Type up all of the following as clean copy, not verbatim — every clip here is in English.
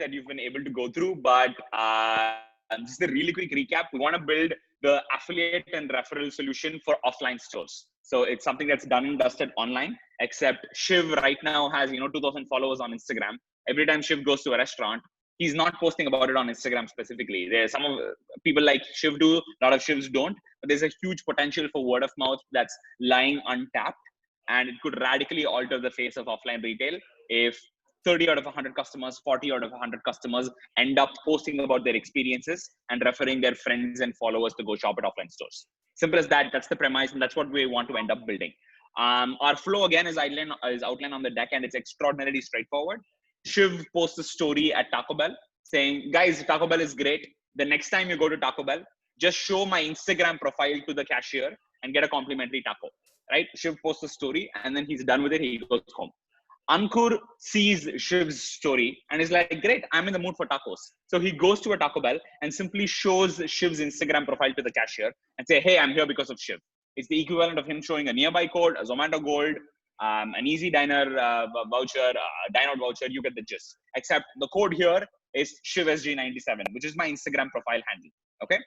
that you've been able to go through, but just a really quick recap. We want to build the affiliate and referral solution for offline stores. So it's something that's done and dusted online, except Shiv right now has, 2,000 followers on Instagram. Every time Shiv goes to a restaurant, he's not posting about it on Instagram specifically. There's some of people like Shiv do, a lot of Shivs don't, but there's a huge potential for word of mouth that's lying untapped, and it could radically alter the face of offline retail if 30 out of 100 customers, 40 out of 100 customers end up posting about their experiences and referring their friends and followers to go shop at offline stores. Simple as that. That's the premise, and that's what we want to end up building. Our flow again is outlined on the deck, and it's extraordinarily straightforward. Shiv posts a story at Taco Bell saying, guys, Taco Bell is great. The next time you go to Taco Bell, just show my Instagram profile to the cashier and get a complimentary taco, right? Shiv posts a story and then he's done with it. He goes home. Ankur sees Shiv's story and is like, great, I'm in the mood for tacos. So he goes to a Taco Bell and simply shows Shiv's Instagram profile to the cashier and say, hey, I'm here because of Shiv. It's the equivalent of him showing a nearby code, a Zomato Gold, an Easy Diner voucher, Dine Out voucher. You get the gist. Except the code here is ShivSG97, which is my Instagram profile handle. Okay.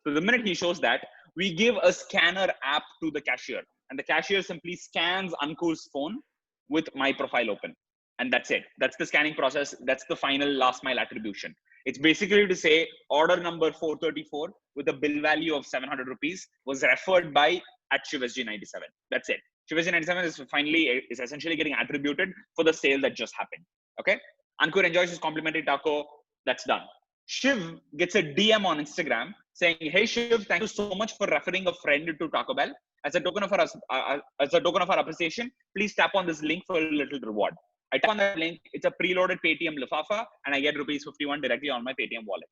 So the minute he shows that, we give a scanner app to the cashier, and the cashier simply scans Ankur's phone with my profile open. And that's it. That's the scanning process. That's the final last mile attribution. It's basically to say order number 434 with a bill value of 700 rupees was referred by at ShivSG97. That's it. ShivSG97 is essentially getting attributed for the sale that just happened. Okay. Ankur enjoys his complimentary taco. That's done. Shiv gets a DM on Instagram saying, hey Shiv, thank you so much for referring a friend to Taco Bell. As a token of our appreciation, please tap on this link for a little reward. I tap on that link. It's a preloaded Paytm Lifafa, and I get rupees 51 directly on my Paytm wallet.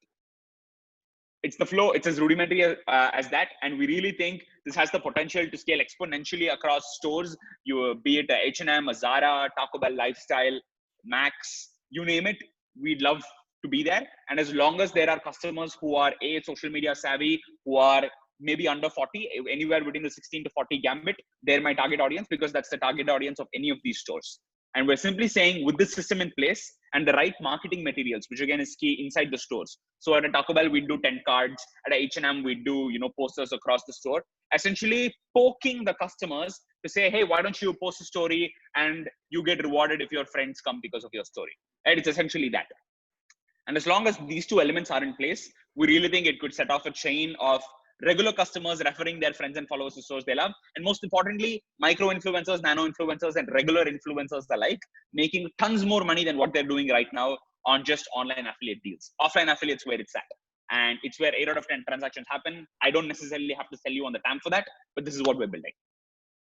It's the flow. It's as rudimentary as that, and we really think this has the potential to scale exponentially across stores. Be it a H&M, a Zara, Taco Bell Lifestyle, Max, you name it. We'd love to be there. And as long as there are customers who are social media savvy, who are maybe under 40, anywhere between the 16 to 40 gambit, they're my target audience, because that's the target audience of any of these stores. And we're simply saying, with this system in place and the right marketing materials, which again is key inside the stores. So at a Taco Bell, we do 10 cards. At a H&M, we do, posters across the store, essentially poking the customers to say, hey, why don't you post a story and you get rewarded if your friends come because of your story. Right? It's essentially that. And as long as these two elements are in place, we really think it could set off a chain of regular customers referring their friends and followers to stores they love. And most importantly, micro influencers, nano influencers, and regular influencers alike, making tons more money than what they're doing right now on just online affiliate deals. Offline affiliates where it's at. And it's where 8 out of 10 transactions happen. I don't necessarily have to sell you on the TAM for that, but this is what we're building.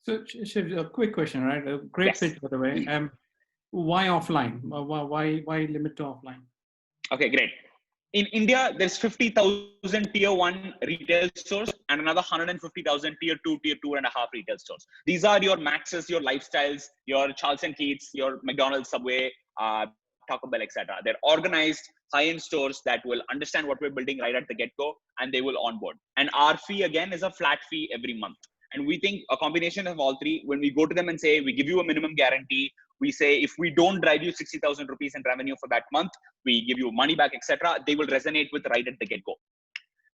So Shiv, a quick question, right? A great pitch, by the way. Why offline? Why limit to offline? Okay, great. In India, there's 50,000 tier 1 retail stores and another 150,000 tier 2.5 retail stores. These are your Maxes, your Lifestyles, your Charles & Keiths, your McDonald's, Subway, Taco Bell, etc. They're organized high-end stores that will understand what we're building right at the get-go, and they will onboard. And our fee, again, is a flat fee every month. And we think a combination of all three, when we go to them and say, we give you a minimum guarantee, we say, if we don't drive you 60,000 rupees in revenue for that month, we give you money back, etc. They will resonate with right at the get-go.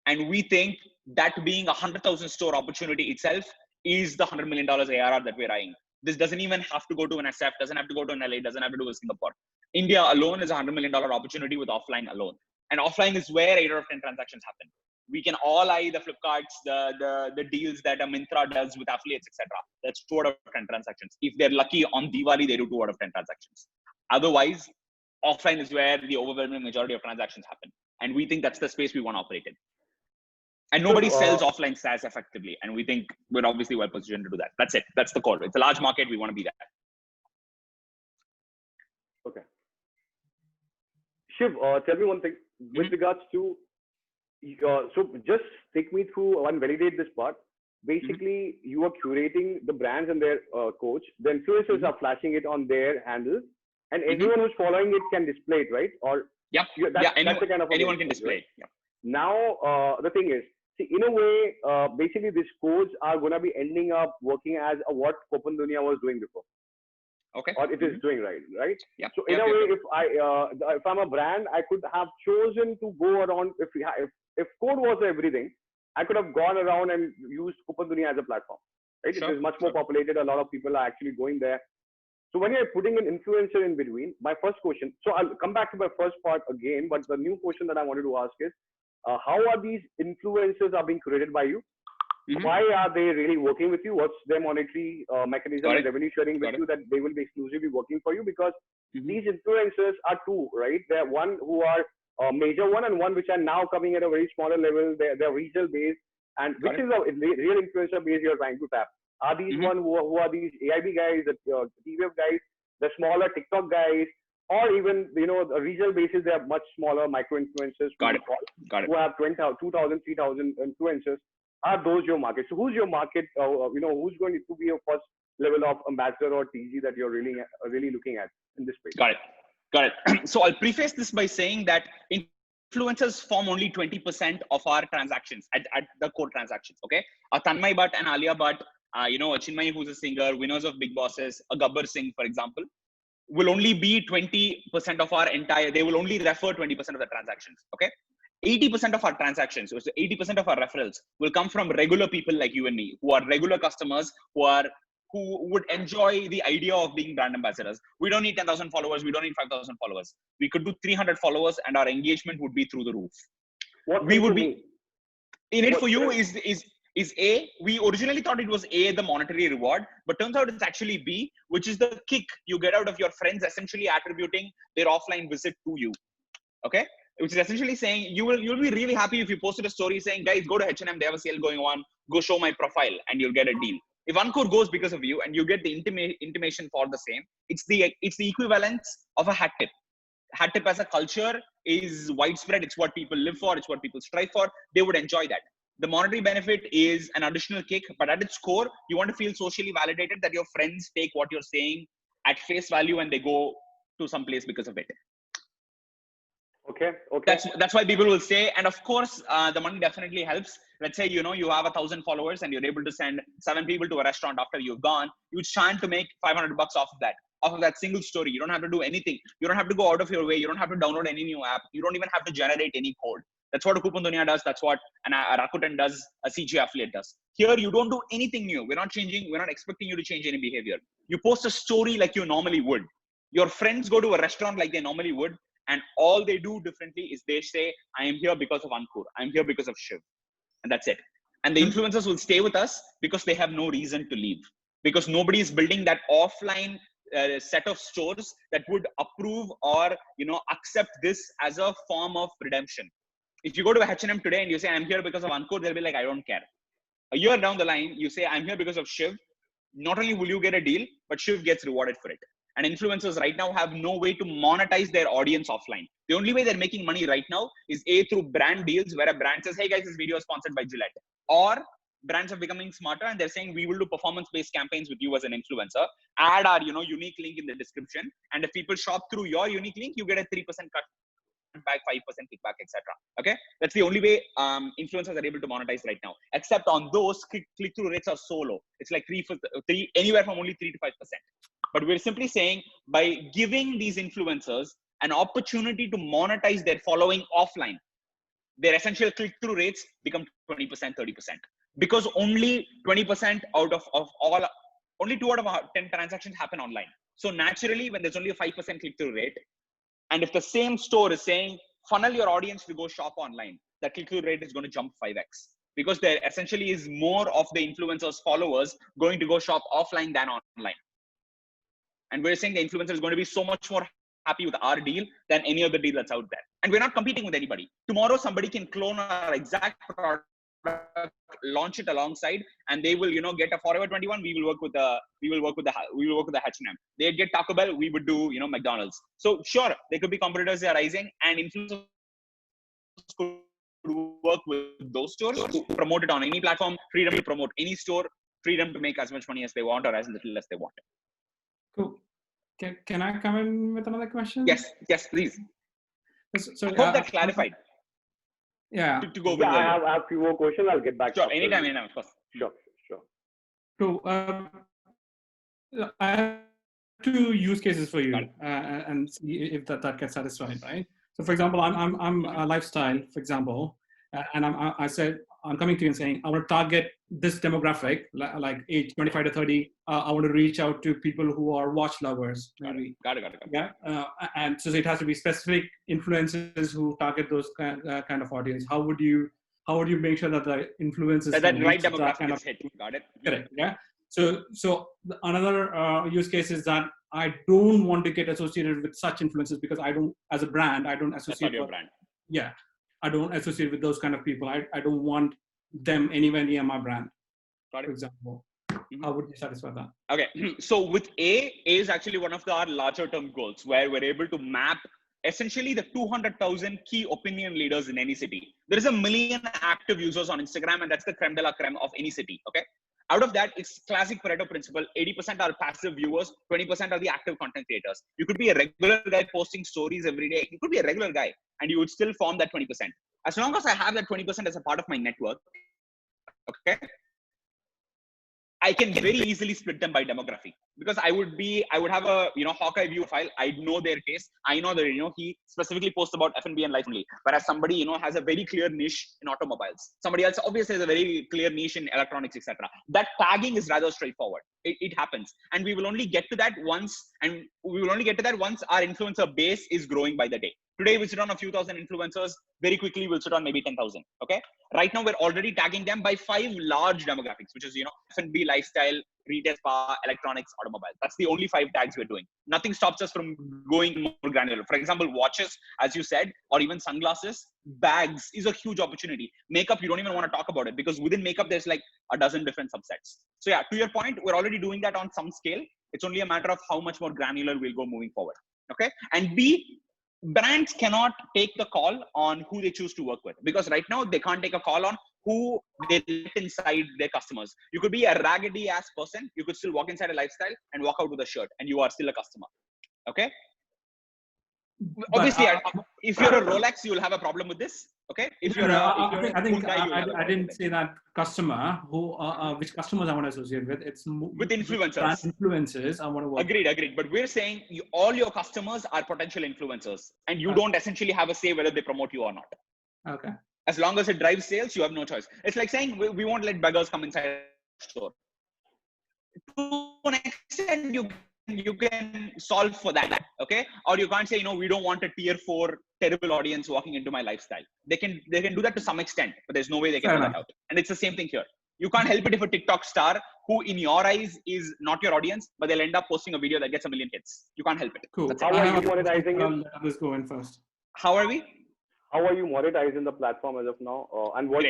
And we think that being a 100,000 store opportunity itself is the $100 million ARR that we're eyeing. This doesn't even have to go to an SF, doesn't have to go to an LA, doesn't have to go to Singapore. India alone is a $100 million opportunity with offline alone. And offline is where 8 out of 10 transactions happen. We can all eye the Flipkarts, the deals that a Myntra does with affiliates, etc. That's 2 out of 10 transactions. If they're lucky on Diwali, they do 2 out of 10 transactions. Otherwise, offline is where the overwhelming majority of transactions happen. And we think that's the space we want to operate in. And nobody sells offline SaaS effectively. And we think we're obviously well positioned to do that. That's it. That's the core. It's a large market. We want to be there. Okay. Shiv, tell me one thing with regards to, so just take me through and validate this part. Basically, you are curating the brands and their coach. The influencers are flashing it on their handle, and anyone who's following it can display it, right? Or that's the kind of anyone can display. Right? Yeah. Now, the thing is, see, in a way, basically these codes are going to be ending up working as what Coupon Dunia was doing before. Okay. or it is doing right? Yeah. So in a way, if I'm a brand, I could have chosen to go around. If code was everything, I could have gone around and used Coupon Dunia as a platform, right? Sure, It is much more populated. A lot of people are actually going there. So when you're putting an influencer in between, my first question. So I'll come back to my first part again, but the new question that I wanted to ask is, how are these influencers are being created by you? Why are they really working with you? What's their monetary mechanism and revenue sharing with you that they will be exclusively working for you? Because these influencers are two, right? They're one who are major one and one which are now coming at a very smaller level. They're regional based, and which is a real influencer base you're trying to tap. Are these one who are these AIB guys, the TVF guys, the smaller TikTok guys, or even the regional basis? They are much smaller micro influencers who have 20,000, 2,000, 3,000 influencers. Are those your market? So who's your market? Who's going to be your first level of ambassador or TG that you're really looking at in this space? Got it. So I'll preface this by saying that influencers form only 20% of our transactions at the core transactions. Okay, a Tanmay Bhatt and Alia Bhatt, a Chinmay who's a singer, winners of Big Bosses, a Gabbar Singh, for example, will only be 20% of our entire. They will only refer 20% of the transactions. Okay. 80% of our transactions, so 80% of our referrals will come from regular people like you and me, who are regular customers, who would enjoy the idea of being brand ambassadors. We don't need 10,000 followers. We don't need 5,000 followers. We could do 300 followers and our engagement would be through the roof. What we would be in it for you is A. We originally thought it was A, the monetary reward, but turns out it's actually B, which is the kick you get out of your friends essentially attributing their offline visit to you. Okay. Which is essentially saying you'll be really happy if you posted a story saying, guys, go to H&M, they have a sale going on, go show my profile and you'll get a deal. If Ankur goes because of you and you get the intimation for the same, it's the equivalence of a hat tip. Hat tip as a culture is widespread. It's what people live for. It's what people strive for. They would enjoy that. The monetary benefit is an additional kick, but at its core, you want to feel socially validated that your friends take what you're saying at face value and they go to some place because of it. Okay. That's why people will say, and of course, the money definitely helps. Let's say, you have 1,000 followers and you're able to send 7 people to a restaurant after you've gone. You stand to make $500 off of that single story. You don't have to do anything. You don't have to go out of your way. You don't have to download any new app. You don't even have to generate any code. That's what a Coupon Dunia does. That's what a Rakuten does, a CG affiliate does. Here, you don't do anything new. We're not expecting you to change any behavior. You post a story like you normally would. Your friends go to a restaurant like they normally would. And all they do differently is they say, I am here because of Ankur. I'm here because of Shiv. And that's it. And the influencers will stay with us because they have no reason to leave. Because nobody is building that offline set of stores that would approve or, accept this as a form of redemption. If you go to a H&M today and you say, I'm here because of Ankur, they'll be like, I don't care. A year down the line, you say, I'm here because of Shiv. Not only will you get a deal, but Shiv gets rewarded for it. And influencers right now have no way to monetize their audience offline. The only way they're making money right now is through brand deals where a brand says, hey guys, this video is sponsored by Gillette. Or brands are becoming smarter and they're saying, we will do performance-based campaigns with you as an influencer. Add our, unique link in the description. And if people shop through your unique link, you get a 3% cut back, 5% kickback, etc. Okay. That's the only way influencers are able to monetize right now. Except on those, click-through rates are so low. It's like anywhere from only 3 to 5%. But we're simply saying by giving these influencers an opportunity to monetize their following offline, their essential click-through rates become 20%, 30%. Because only 20% only 2 out of 10 transactions happen online. So naturally, when there's only a 5% click-through rate, and if the same store is saying, funnel your audience to go shop online, the click-through rate is going to jump 5x. Because there essentially is more of the influencers' followers going to go shop offline than online. And we're saying the influencer is going to be so much more happy with our deal than any other deal that's out there. And we're not competing with anybody. Tomorrow, somebody can clone our exact product, launch it alongside, and they will, get a Forever 21. We will work with the H&M. They'd get Taco Bell. We would do, McDonald's. So sure, there could be competitors that are rising, and influencers could work with those stores to promote it on any platform, freedom to promote any store, freedom to make as much money as they want or as little as they want. Cool. Can I come in with another question? Yes, please. So, I hope that clarified. Yeah. To go with I have a few more questions. I'll get back. Sure, anytime, of course. Sure. So, I two use cases for you, and see if that gets satisfied, right? So, for example, I'm a lifestyle, for example, and I said I'm coming to you and saying I want to target this demographic, like age 25 to 30. I want to reach out to people who are watch lovers, maybe. Got it. Yeah, and so it has to be specific influencers who target those kind of audience. How would you make sure that the influencers that right demographic is hit? Got it. Correct. Yeah. So another use case is that I don't want to get associated with such influencers because I don't, as a brand, I don't associate. That's not your brand. Yeah, I don't associate with those kind of people. I don't want them anywhere near my brand. Got it. For example, how would you satisfy that? Okay, so with A is actually one of our larger term goals where we're able to map essentially the 200,000 key opinion leaders in any city. There is 1 million active users on Instagram, and that's the creme de la creme of any city. Okay. Out of that, it's classic Pareto principle. 80% are passive viewers, 20% are the active content creators. You could be a regular guy posting stories every day. You could be a regular guy and you would still form that 20%. As long as I have that 20% as a part of my network, okay, I can very easily split them by demography because I would have a, Hawkeye view file. I know their case. I know that, he specifically posts about F&B and life only. Whereas somebody, has a very clear niche in automobiles. Somebody else obviously has a very clear niche in electronics, etc. That tagging is rather straightforward. It happens. And we will only get to that once our influencer base is growing by the day. Today, we sit on a few thousand influencers. Very quickly, we'll sit on maybe 10,000. Okay. Right now, we're already tagging them by 5 large demographics, which is, F&B, lifestyle, retail, spa, electronics, automobile. That's the only 5 tags we're doing. Nothing stops us from going more granular. For example, watches, as you said, or even sunglasses, bags is a huge opportunity. Makeup, you don't even want to talk about it because within makeup, there's like a dozen different subsets. So yeah, to your point, we're already doing that on some scale. It's only a matter of how much more granular we'll go moving forward. Okay. And B, brands cannot take the call on who they choose to work with because right now they can't take a call on who they let inside their customers. You could be a raggedy ass person. You could still walk inside a lifestyle and walk out with a shirt and you are still a customer. Okay. But, obviously, if you're a Rolex, you'll have a problem with this. Okay. If you're I didn't say that customer which customers I want to associate with. It's with influencers. Influencers I want to work. Agreed. But we're saying all your customers are potential influencers, and you don't essentially have a say whether they promote you or not. Okay. As long as it drives sales, you have no choice. It's like saying we won't let beggars come inside a store. To an extent, you can solve for that, okay? Or you can't say, we don't want a tier 4 terrible audience walking into my lifestyle. They can do that to some extent, but there's no way they can do that out. And it's the same thing here. You can't help it if a TikTok star who in your eyes is not your audience, but they'll end up posting a video that gets 1 million hits. You can't help it. Cool. How are you monetizing it? Let's go in first. How are we? How are you monetizing the platform as of now? And what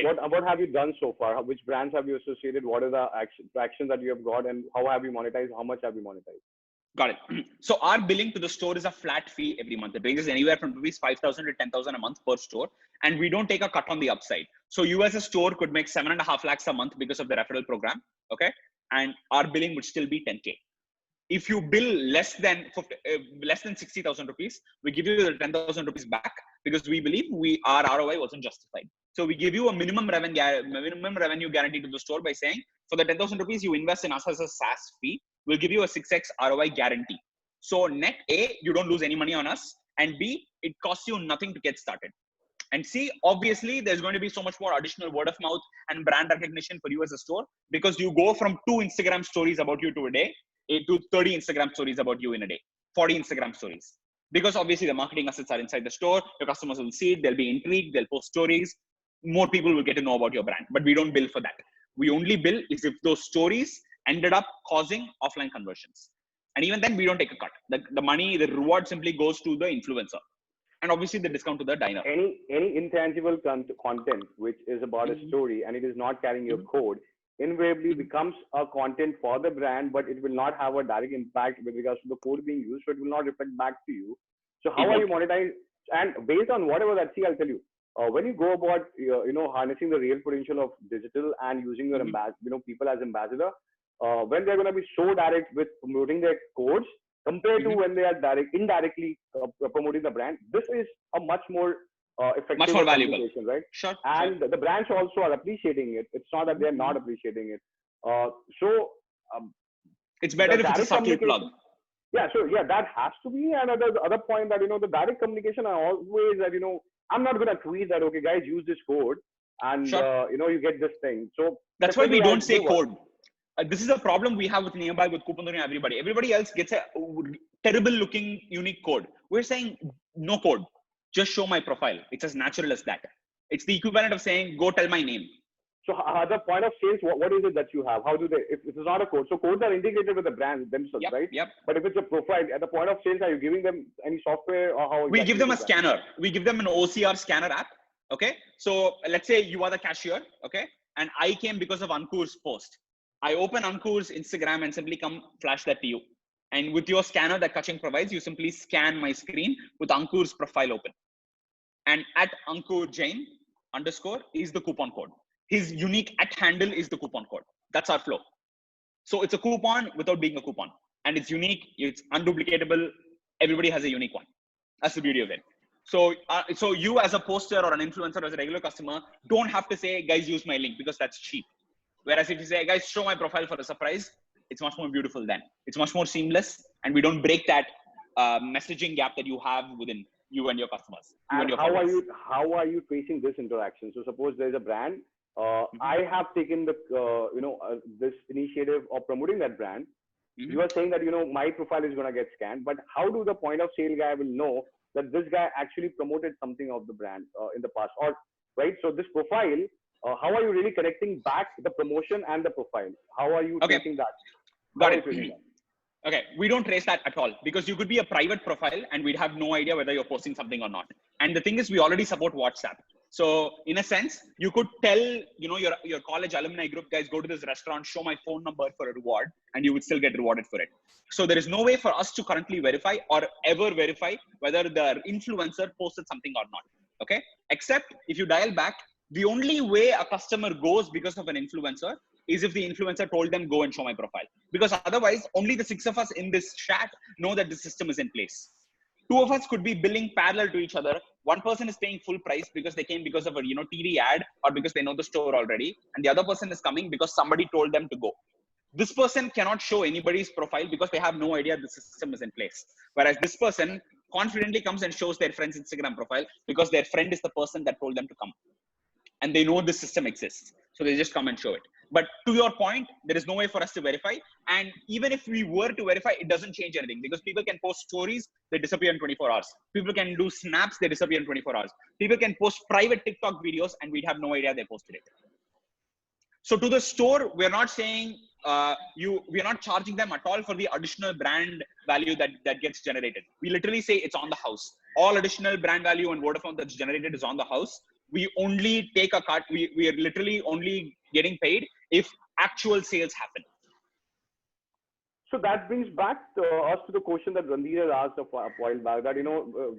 have you done so far? Which brands have you associated? What are the actions that you have got? And how have you monetized? How much have you monetized? Got it. So our billing to the store is a flat fee every month. It ranges anywhere from rupees 5,000 to 10,000 a month per store. And we don't take a cut on the upside. So you as a store could make 7.5 lakhs a month because of the referral program. Okay. And our billing would still be 10K. If you bill less than 60,000 rupees, we give you the 10,000 rupees back because we believe our ROI wasn't justified. So we give you a minimum revenue guarantee to the store by saying, for the 10,000 rupees you invest in us as a SaaS fee, we'll give you a 6x ROI guarantee. So net A, you don't lose any money on us. And B, it costs you nothing to get started. And C, obviously, there's going to be so much more additional word of mouth and brand recognition for you as a store because you go from 2 Instagram stories about you to a day to 30 Instagram stories about you in a day, 40 Instagram stories. Because obviously the marketing assets are inside the store, your customers will see it, they'll be intrigued, they'll post stories, more people will get to know about your brand, but we don't bill for that. We only bill is if those stories ended up causing offline conversions. And even then we don't take a cut. The money, the reward simply goes to the influencer. And obviously the discount to the diner. Any intangible content which is about a story and it is not carrying your code, invariably becomes a content for the brand, but it will not have a direct impact with regards to the code being used, so it will not reflect back to you. So how are you monetizing? And based on whatever that, I'll tell you, when you go about harnessing the real potential of digital and using your people as ambassador, when they're going to be so direct with promoting their codes compared to when they are indirectly promoting the brand, this is a much more effective, much more valuable, right? Sure. And the brands also are appreciating it. It's not that they're not appreciating it. It's better if it's a subtle plug. Yeah, so yeah, that has to be. And there's the other point that, the direct communication are always that, I'm not going to tweet that, okay, guys, use this code and, Sure. you get this thing. So That's why we definitely don't I say do work. code. This is a problem we have with Nearby, with Coupon and everybody. Everybody else gets a terrible looking unique code. We're saying no code. Just show my profile. It's as natural as that. It's the equivalent of saying, go tell my name. So at the point of sales, what is it that you have? How do they, if it's not a code, so codes are integrated with the brands themselves, Yep, right? yep. But if it's a profile, at the point of sales, are you giving them any software or how? We exactly give them a is that? scanner. We give them an OCR scanner app. Okay. So let's say you are the cashier. Okay. And I came because of Ankur's post. I open Ankur's Instagram and simply come flash that to you. And with your scanner that Kaching provides, you simply scan my screen with Ankur's profile open. And at Ankur Jain _ is the coupon code. His unique @ handle is the coupon code. That's our flow. So it's a coupon without being a coupon. And it's unique. It's unduplicatable. Everybody has a unique one. That's the beauty of it. So, so you as a poster or an influencer or as a regular customer don't have to say, guys, use my link, because that's cheap. Whereas if you say, guys, show my profile for a surprise, it's much more beautiful then. It's much more seamless, and we don't break that messaging gap that you have within you and your customers. And how are you tracing this interaction? So suppose there's a brand. I have taken the this initiative of promoting that brand. You are saying that my profile is going to get scanned, but how do the point of sale guy will know that this guy actually promoted something of the brand in the past, or right? So this profile, how are you really connecting back the promotion and the profile? How are you tracing that? Got it. Okay, we don't trace that at all, because you could be a private profile and we'd have no idea whether you're posting something or not. And the thing is, we already support WhatsApp. So in a sense, you could tell, your college alumni group, guys, go to this restaurant, show my phone number for a reward, and you would still get rewarded for it. So there is no way for us to currently verify or ever verify whether the influencer posted something or not. Okay. Except if you dial back, the only way a customer goes because of an influencer is if the influencer told them, go and show my profile. Because otherwise, only the 6 of us in this chat know that the system is in place. 2 of us could be billing parallel to each other. One person is paying full price because they came because of a TV ad or because they know the store already. And the other person is coming because somebody told them to go. This person cannot show anybody's profile because they have no idea the system is in place. Whereas this person confidently comes and shows their friend's Instagram profile because their friend is the person that told them to come. And they know the system exists. So they just come and show it. But to your point, there is no way for us to verify. And even if we were to verify, it doesn't change anything, because people can post stories, they disappear in 24 hours. People can do snaps, they disappear in 24 hours. People can post private TikTok videos and we'd have no idea they posted it. So to the store, we're not saying, we're not charging them at all for the additional brand value that gets generated. We literally say it's on the house. All additional brand value and word of mouth that's generated is on the house. We only take a cut. We are literally only getting paid if actual sales happen. So that brings back us to the question that Randhir has asked a while back, that,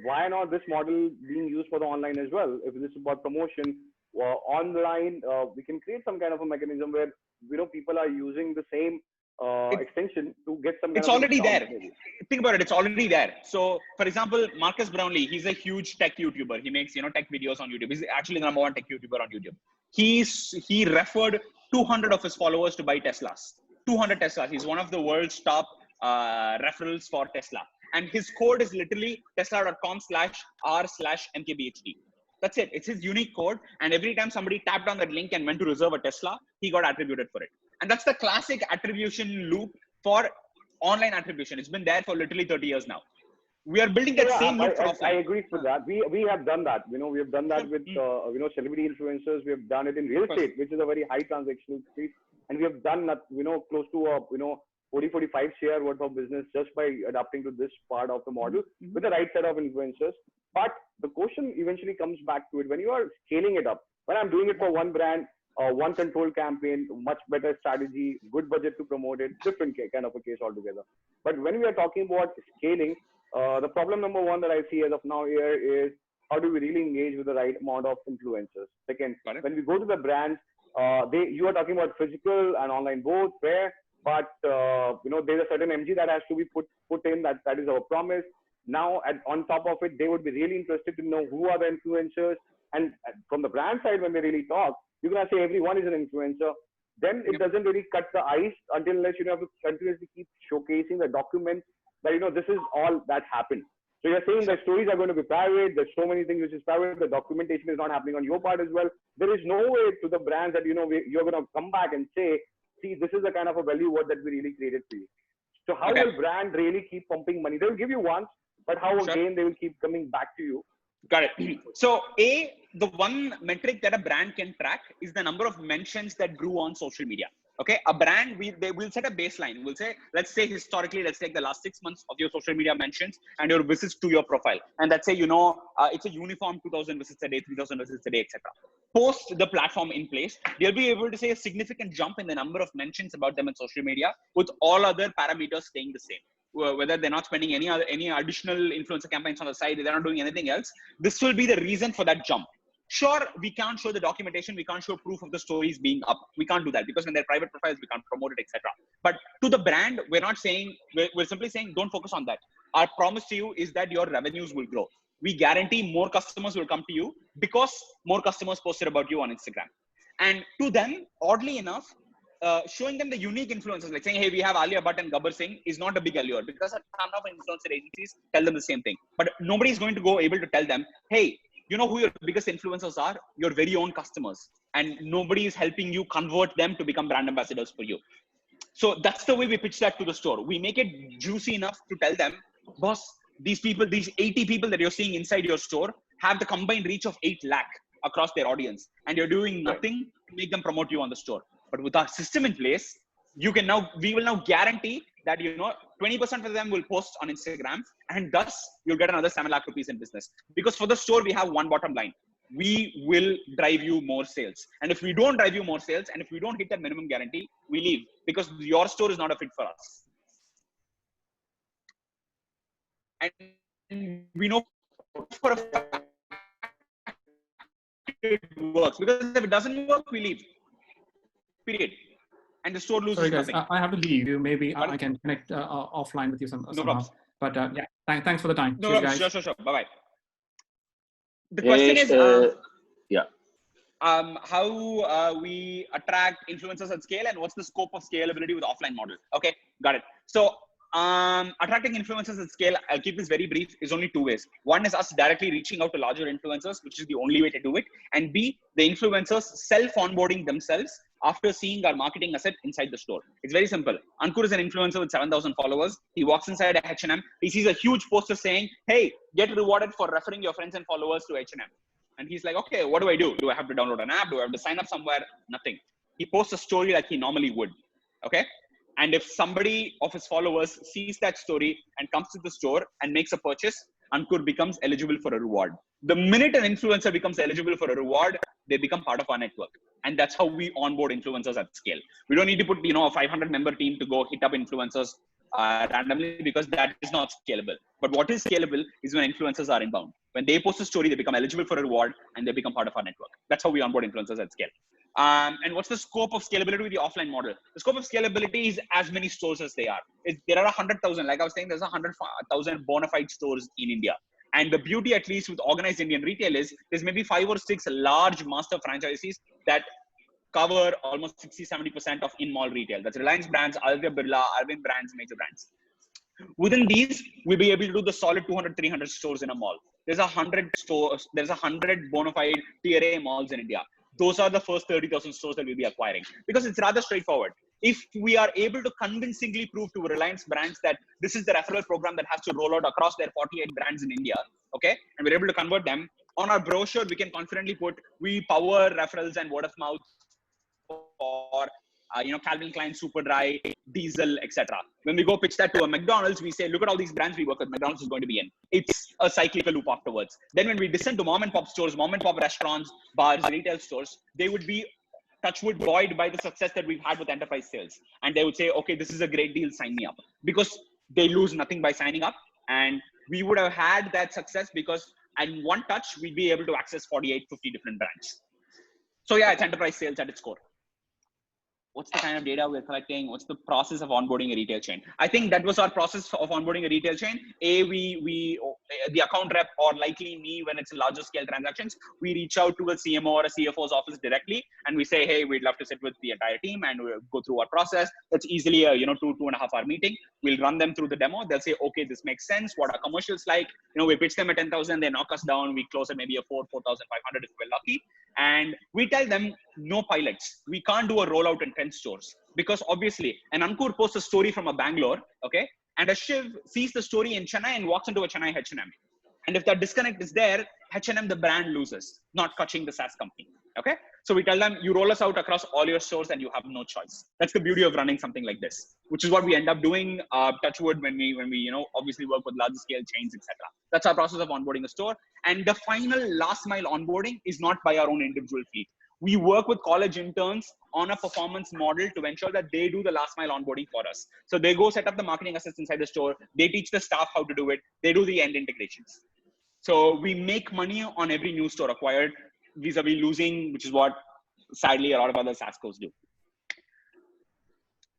why not this model being used for the online as well? If this is about promotion, online, we can create some kind of a mechanism where, people are using the same extension to get some kind it's of already there. Maybe. Think about it, it's already there. So for example, Marcus Brownlee, he's a huge tech YouTuber. He makes tech videos on YouTube. He's actually the #1 tech YouTuber on YouTube. He referred 200 of his followers to buy Teslas. 200 Teslas. He's one of the world's top referrals for Tesla, and his code is literally tesla.com/r/mkbhd. That's it. It's his unique code. And every time somebody tapped on that link and went to reserve a Tesla, he got attributed for it. And that's the classic attribution loop for online attribution. It's been there for literally 30 years now. We are building that same loop for offline. I agree with that. We have done that. We have done that with celebrity influencers. We have done it in real estate, which is a very high transactional space, and we have done that close to a 40-45 share worth of business just by adapting to this part of the model with the right set of influencers. But the question eventually comes back to it when you are scaling it up. When I'm doing it for one brand, one control campaign, much better strategy, good budget to promote it, different kind of a case altogether. But when we are talking about scaling, the problem number one that I see as of now here is, how do we really engage with the right amount of influencers? Second, when we go to the brands, you are talking about physical and online both, fair, but there's a certain MG that has to be put in, that is our promise. Now, on top of it, they would be really interested to know who are the influencers. And from the brand side, when they really talk, you're going to say everyone is an influencer. Then it doesn't really cut the ice until unless you have to continuously keep showcasing the documents that, this is all that happened. So you're saying that stories are going to be private. There's so many things which is private. The documentation is not happening on your part as well. There is no way to the brands that, you're going to come back and say, see, this is the kind of a value word that we really created for you. So how will brand really keep pumping money? They will give you once, but how again they will keep coming back to you? Got it. So the one metric that a brand can track is the number of mentions that grew on social media. Okay, a brand, they will set a baseline. We'll say, let's say historically, let's take the last 6 months of your social media mentions and your visits to your profile. And let's say, it's a uniform 2,000 visits a day, 3,000 visits a day, etc. Post the platform in place, they'll be able to say a significant jump in the number of mentions about them in social media, with all other parameters staying the same. Whether they're not spending any additional influencer campaigns on the side, they're not doing anything else. This will be the reason for that jump. Sure, we can't show the documentation, we can't show proof of the stories being up. We can't do that because when they're private profiles, we can't promote it, etc. But to the brand, we're simply saying, don't focus on that. Our promise to you is that your revenues will grow. We guarantee more customers will come to you because more customers posted about you on Instagram. And to them, oddly enough, showing them the unique influencers, like saying, hey, we have Alia Bhatt and Gabbar Singh, is not a big allure because a ton of influencer agencies tell them the same thing. But nobody is going to go able to tell them, hey, you know who your biggest influencers are? Your very own customers. And nobody is helping you convert them to become brand ambassadors for you. So that's the way we pitch that to the store. We make it juicy enough to tell them, boss, these 80 people that you're seeing inside your store have the combined reach of 8 lakh across their audience. And you're doing nothing to make them promote you on the store. But with our system in place, we will now guarantee that 20% of them will post on Instagram, and thus you'll get another 7 lakh rupees in business. Because for the store, we have one bottom line: we will drive you more sales. And if we don't drive you more sales, and if we don't hit that minimum guarantee, we leave because your store is not a fit for us. And we know for a fact it works, because if it doesn't work, we leave. Period. And the store loses nothing. I have to leave you. Maybe I can connect offline with you somehow. Problem. But thanks for the time. No, cheers, guys. Sure. Bye-bye. The question is, how we attract influencers at scale, and what's the scope of scalability with offline model? Okay, got it. So attracting influencers at scale, I'll keep this very brief, is only 2 ways. One is us directly reaching out to larger influencers, which is the only way to do it. And B, the influencers self-onboarding themselves after seeing our marketing asset inside the store. It's very simple. Ankur is an influencer with 7,000 followers. He walks inside a H&M. He sees a huge poster saying, hey, get rewarded for referring your friends and followers to H&M. And he's like, okay, what do I do? Do I have to download an app? Do I have to sign up somewhere? Nothing. He posts a story like he normally would. Okay. And if somebody of his followers sees that story and comes to the store and makes a purchase, Ankur becomes eligible for a reward. The minute an influencer becomes eligible for a reward, they become part of our network. And that's how we onboard influencers at scale. We don't need to put, a 500 member team to go hit up influencers randomly, because that is not scalable. But what is scalable is when influencers are inbound. When they post a story, they become eligible for a reward and they become part of our network. That's how we onboard influencers at scale. And what's the scope of scalability with the offline model? The scope of scalability is as many stores as they are. There are 100,000, like I was saying, there's 100,000 bona fide stores in India. And the beauty, at least with organized Indian retail, is there's maybe 5 or 6 large master franchisees that cover almost 60-70% of in-mall retail. That's Reliance Brands, Aditya Birla, Arvind Brands, major brands. Within these, we'll be able to do the solid 200-300 stores in a mall. There's 100 stores. There's 100 bona fide tier A malls in India. Those are the first 30,000 stores that we'll be acquiring, because it's rather straightforward. If we are able to convincingly prove to Reliance Brands that this is the referral program that has to roll out across their 48 brands in India, okay, and we're able to convert them, on our brochure, we can confidently put, we power referrals and word of mouth for Calvin Klein, Superdry, Diesel, etc. When we go pitch that to a McDonald's, we say, look at all these brands we work with. McDonald's is going to be in. It's a cyclical loop afterwards. Then when we descend to mom and pop stores, mom and pop restaurants, bars, retail stores, they would be, touchwood, buoyed by the success that we've had with enterprise sales. And they would say, okay, this is a great deal, sign me up. Because they lose nothing by signing up. And we would have had that success because in one touch, we'd be able to access 48, 50 different brands. So yeah, it's enterprise sales at its core. what's the kind of data we're collecting? What's the process of onboarding a retail chain? I think that was our process of onboarding a retail chain. The account rep, or likely me, when it's larger scale transactions, we reach out to a CMO or a CFO's office directly, and we say, hey, we'd love to sit with the entire team and we'll go through our process. That's easily a 2.5 hour meeting. We'll run them through the demo. They'll say, okay, this makes sense. What are commercials like? We pitch them at 10,000. They knock us down. We close at maybe a 4,500 if we're lucky. And we tell them no pilots. We can't do a rollout in 10 stores, because obviously an Ankur posts a story from a Bangalore, okay, and a Shiv sees the story in Chennai and walks into a Chennai H&M. And if that disconnect is there, H&M, the brand, loses, not Kaching, the SaaS company. Okay. So we tell them, you roll us out across all your stores and you have no choice. That's the beauty of running something like this, which is what we end up doing, touchwood, when we obviously work with large scale chains, etc. That's our process of onboarding a store. And the final last mile onboarding is not by our own individual fleet. We work with college interns on a performance model to ensure that they do the last mile onboarding for us. So they go set up the marketing assets inside the store. They teach the staff how to do it. They do the end integrations. So we make money on every new store acquired, vis-a-vis losing, which is what sadly a lot of other SaaScos do.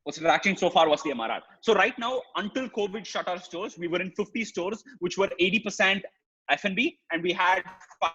What's attracting so far was the MRR. So right now, until COVID shut our stores, we were in 50 stores, which were 80% F&B, and we had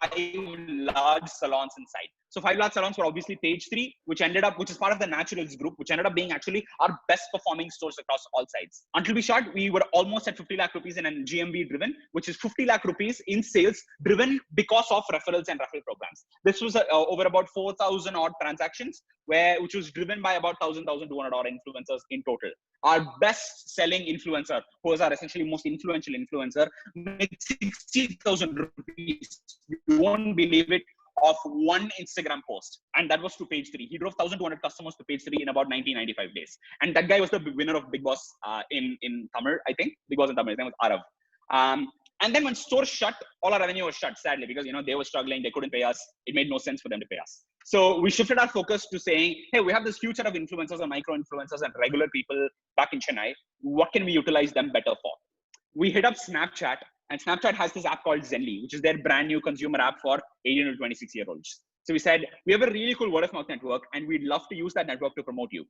5 large salons inside. So 5 large salons were obviously Page 3, which is part of the Naturals group, which ended up being actually our best performing stores across all sides. Until we shut, we were almost at 50 lakh rupees in GMV driven, which is 50 lakh rupees in sales driven because of referrals and referral programs. This was over about 4,000 odd transactions, which was driven by about 1,200 odd influencers in total. Our best selling influencer, who is our essentially most influential influencer, made 60,000 rupees. You won't believe it, of one Instagram post. And that was to Page 3. He drove 1,200 customers to Page 3 in about 90-95 days. And that guy was the winner of Big Boss in Tamil, I think. Big Boss in Tamil. His name was Arav. And then when stores shut, all our revenue was shut, sadly, because they were struggling. They couldn't pay us. It made no sense for them to pay us. So we shifted our focus to saying, hey, we have this huge set of influencers and micro influencers and regular people back in Chennai. What can we utilize them better for? We hit up Snapchat, and Snapchat has this app called Zenly, which is their brand new consumer app for 18 to 26-year-olds. So we said, we have a really cool word of mouth network, and we'd love to use that network to promote you.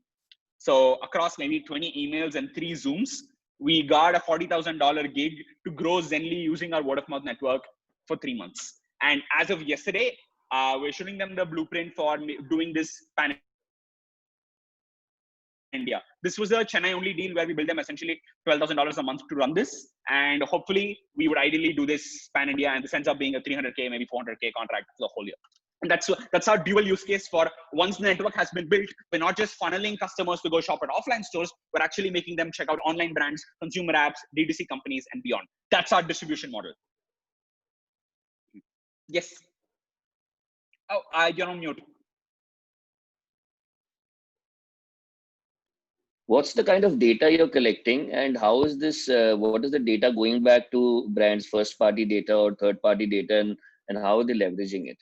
So across maybe 20 emails and 3 Zooms, we got a $40,000 gig to grow Zenly using our word of mouth network for 3 months. And as of yesterday, we're showing them the blueprint for doing this pan India. This was a Chennai only deal where we built them essentially $12,000 a month to run this. And hopefully we would ideally do this pan India, and this ends up being a 300K, maybe 400K contract for the whole year. And that's our dual use case for once the network has been built, we're not just funneling customers to go shop at offline stores, we're actually making them check out online brands, consumer apps, D2C companies, and beyond. That's our distribution model. Yes. Oh, you're on mute. What's the kind of data you're collecting, and how is this, what is the data going back to brands, first party data or third party data, and how are they leveraging it?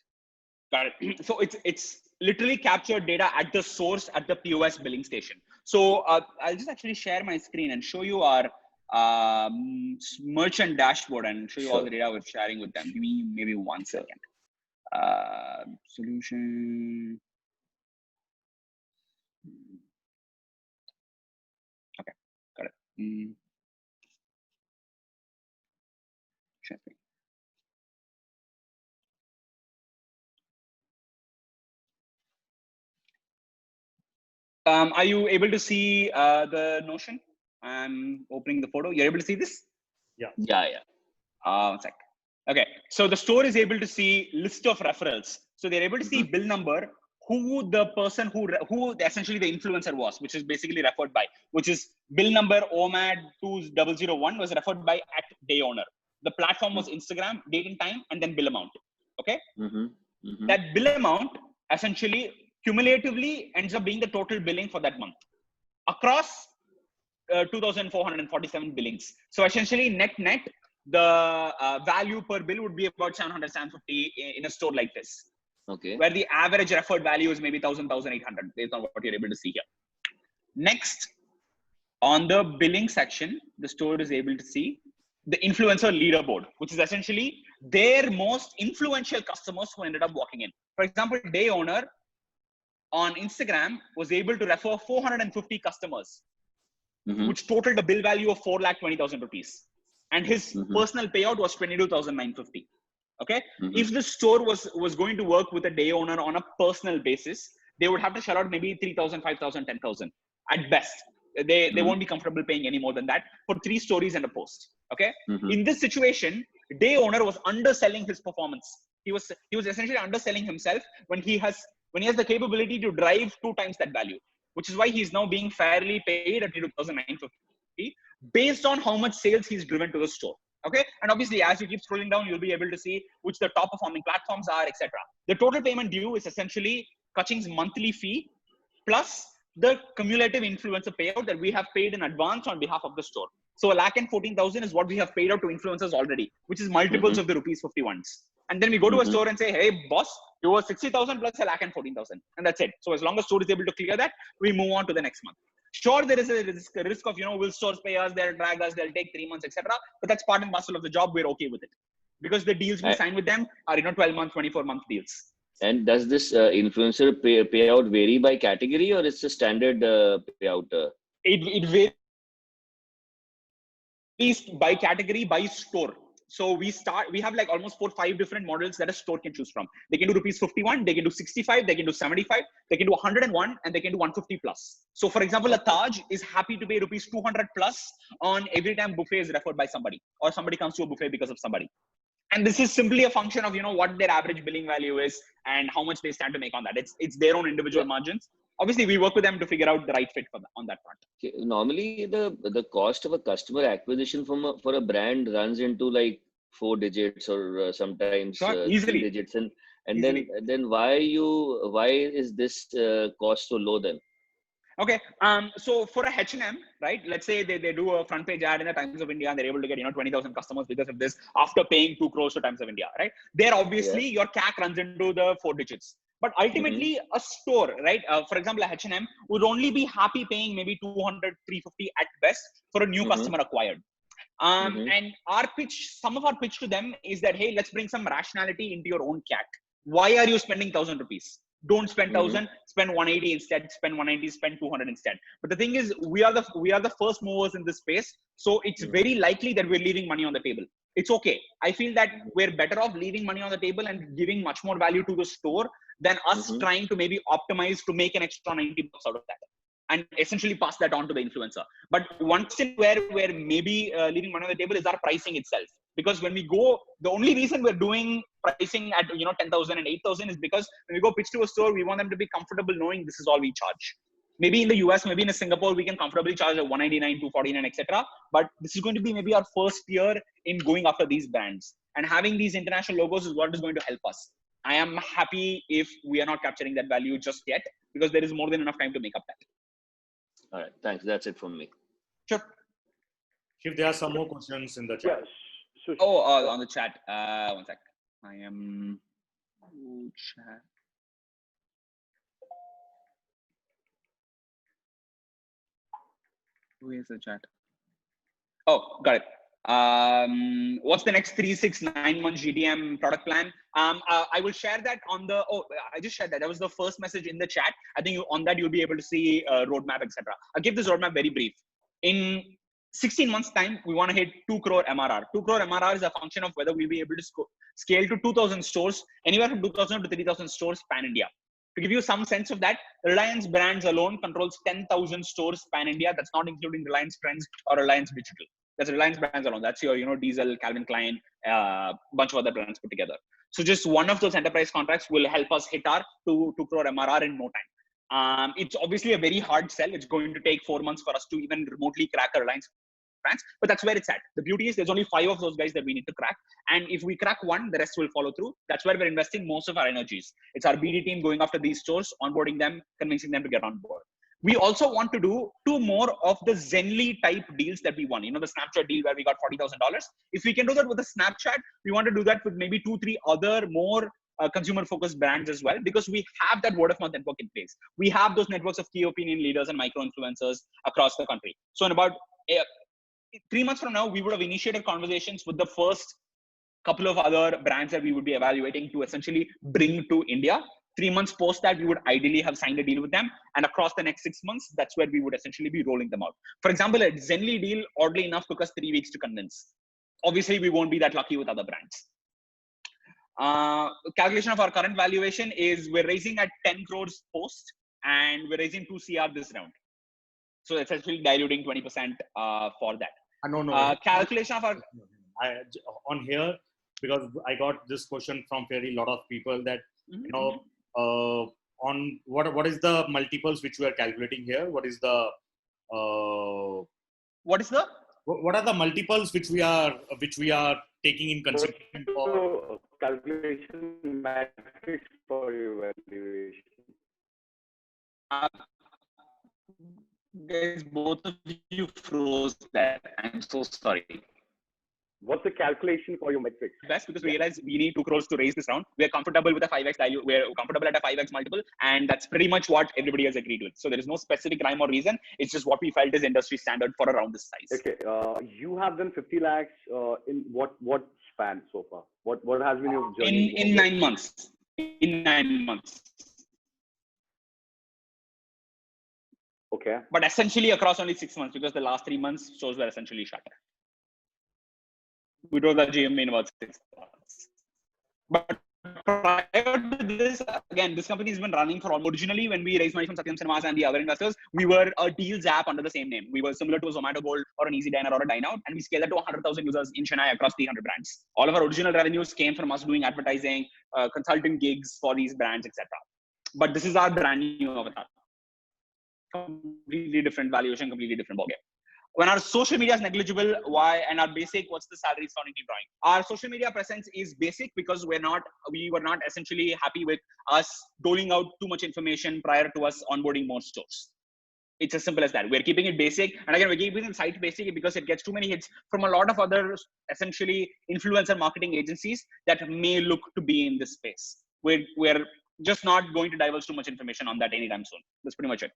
Got it. So it's literally captured data at the source at the POS billing station. So I'll just actually share my screen and show you our merchant dashboard and show you all the data we're sharing with them. Give me maybe 1 second. Solution. Okay, got it. Share screen. Are you able to see the Notion? I'm opening the photo. You're able to see this? Yeah. 1 sec. Okay, so the store is able to see list of referrals. So they're able to see bill number, who the person who essentially the influencer was, which is basically referred by, which is bill number OMAD2001 was referred by at day owner. The platform was Instagram, date and time, and then bill amount. Okay, that bill amount essentially cumulatively ends up being the total billing for that month across 2,447 billings. So essentially net, the value per bill would be about 700, 750 in a store like this. Okay. Where the average referred value is maybe 1,000, 1,800 based on what you're able to see here. Next, on the billing section, the store is able to see the influencer leaderboard, which is essentially their most influential customers who ended up walking in. For example, day owner on Instagram was able to refer 450 customers, Mhm. which totaled a bill value of 4,20,000 rupees. And his Mhm. personal payout was 22,950. Okay. Mhm. If the store was going to work with a day owner on a personal basis, they would have to shell out maybe 3,000, 5,000, 10,000 at best. They Mhm. won't be comfortable paying any more than that for 3 stories and a post. Okay. Mhm. In this situation, day owner was underselling his performance. He was essentially underselling himself when he has the capability to drive 2 times that value, which is why he's now being fairly paid at 2,950 based on how much sales he's driven to the store. Okay. And obviously, as you keep scrolling down, you'll be able to see which the top performing platforms are, etc. The total payment due is essentially Kaching's monthly fee plus the cumulative influencer payout that we have paid in advance on behalf of the store. So 1,14,000 is what we have paid out to influencers already, which is multiples of the rupees 51s. And then we go to a store and say, hey, boss, you owe 60,000 plus 1,14,000. And that's it. So as long as store is able to clear that, we move on to the next month. Sure, there is a risk of, will stores pay us, they'll drag us, they'll take 3 months, etc. But that's part and parcel of the job. We're okay with it because the deals we sign with them are 12 month, 24-month deals. And does this influencer payout vary by category, or it's a standard payout? It varies by category, by store. So we have like almost 4-5 different models that a store can choose from. They can do rupees 51, they can do 65, they can do 75, they can do 101, and they can do 150 plus. So for example, a Taj is happy to pay rupees 200 plus on every time buffet is referred by somebody, or somebody comes to a buffet because of somebody. And this is simply a function of what their average billing value is and how much they stand to make on that. It's their own individual margins. Obviously, we work with them to figure out the right fit on that front. Okay. Normally, the cost of a customer acquisition for a brand runs into like 4 digits or sometimes 3 digits, and then why is this cost so low then? Okay. So for a H&M, right? Let's say they do a front page ad in the Times of India and they're able to get 20,000 customers because of this after paying 2 crores to Times of India, right? There obviously your CAC runs into the 4 digits. But ultimately, a store, right? For example, a H&M would only be happy paying maybe 200, 350 at best for a new customer acquired. And some of our pitch to them is that, hey, let's bring some rationality into your own CAC. Why are you spending 1,000 rupees? Don't spend 1,000, spend 180 instead, spend 190, spend 200 instead. But the thing is, we are the first movers in this space. So it's very likely that we're leaving money on the table. It's okay. I feel that we're better off leaving money on the table and giving much more value to the store than us trying to maybe optimize to make an extra 90 bucks out of that and essentially pass that on to the influencer. But one thing where maybe leaving money on the table is our pricing itself. Because when we go, the only reason we're doing pricing at 10,000 and 8,000 is because when we go pitch to a store, we want them to be comfortable knowing this is all we charge. Maybe in the US, maybe in Singapore, we can comfortably charge a 199, 249, etc. But this is going to be maybe our first year in going after these brands. And having these international logos is what is going to help us. I am happy if we are not capturing that value just yet, because there is more than enough time to make up that. All right, thanks. That's it from me. Sure. If there are some more questions in the chat. Yeah. On the chat. One sec. I am chat. Who is the chat? Oh, got it. What's the next 3, 6, 9 month GTM product plan? I will share that on the. I just shared that. That was the first message in the chat. I think on that you'll be able to see roadmap, etc. I'll give this roadmap very brief. In 16 months time, we want to hit 2 crore MRR. 2 crore MRR is a function of whether we'll be able to scale to 2,000 stores, anywhere from 2,000 to 3,000 stores pan India. To give you some sense of that, Reliance Brands alone controls 10,000 stores pan India. That's not including Reliance Trends or Reliance Digital. That's Reliance Brands alone. That's your, Diesel, Calvin Klein, bunch of other brands put together. So just one of those enterprise contracts will help us hit our 2 crore MRR in no time. It's obviously a very hard sell. It's going to take 4 months for us to even remotely crack a Reliance Brands, but that's where it's at. The beauty is there's only 5 of those guys that we need to crack. And if we crack one, the rest will follow through. That's where we're investing most of our energies. It's our BD team going after these stores, onboarding them, convincing them to get on board. We also want to do 2 more of the Zenly type deals that we won. The Snapchat deal where we got $40,000. If we can do that with a Snapchat, we want to do that with maybe 2, 3 other more consumer focused brands as well, because we have that word of mouth network in place. We have those networks of key opinion leaders and micro influencers across the country. So in about 3 months from now, we would have initiated conversations with the first couple of other brands that we would be evaluating to essentially bring to India. 3 months post that, we would ideally have signed a deal with them. And across the next 6 months, that's where we would essentially be rolling them out. For example, a Zenly deal, oddly enough, took us 3 weeks to convince. Obviously, we won't be that lucky with other brands. Calculation of our current valuation is we're raising at 10 crores post, and we're raising 2 CR this round. So essentially diluting 20% for that. No. Calculation of our... on here, because I got this question from fairly lot of people that, on what is the multiples which we are calculating here? What is the... What are the multiples which we are taking in consideration for calculation metrics for your valuation? Guys, both of you froze that. I'm so sorry. What's the calculation for your metrics? Best, because we realize we need 2 crores to raise this round. We're comfortable with a 5x value. We're comfortable at a 5x multiple. And that's pretty much what everybody has agreed with. So there is no specific rhyme or reason. It's just what we felt is industry standard for around this size. Okay. You have done 50 lakhs in what span so far? What has been your journey? In 9 months. In 9 months. Okay. But essentially across only 6 months, because the last 3 months stores were essentially shut. We drove the GMV in about 6 months. But prior to this, again, this company has been running for originally when we raised money from Satyam Cinemas and the other investors, we were a Deals app under the same name. We were similar to a Zomato Gold or an Easy Diner or a Dine Out, and we scaled that to 100,000 users in Chennai across 300 brands. All of our original revenues came from us doing advertising, consulting gigs for these brands, etc. But this is our brand new avatar. Completely different valuation, completely different ballgame. When our social media is negligible, why? And our basic, what's the salaries founding team drawing? Our social media presence is basic because we were not essentially happy with us doling out too much information prior to us onboarding more stores. It's as simple as that. We're keeping it basic. And again, we're keeping the site basic because it gets too many hits from a lot of other essentially influencer marketing agencies that may look to be in this space. We're just not going to divulge too much information on that anytime soon. That's pretty much it.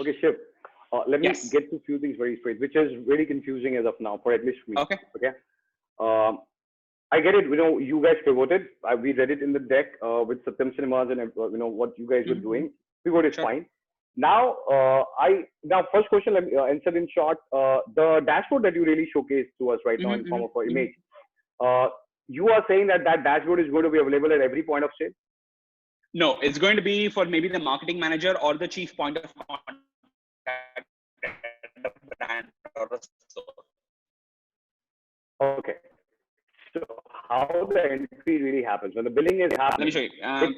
Okay, Shiv. Let me get to a few things very straight, which is really confusing as of now, for at least me. Okay. I get it. You guys pivoted. We read it in the deck with Satyam Cinemas and what you guys were doing. Pivot is fine. Now, first question, let me answer in short. The dashboard that you really showcased to us right now in form of an image. You are saying that dashboard is going to be available at every point of sale? No, it's going to be for maybe the marketing manager or the chief point of contact. Brand or a store. Okay. So how the entry really happens when the billing is happening? Let me show you.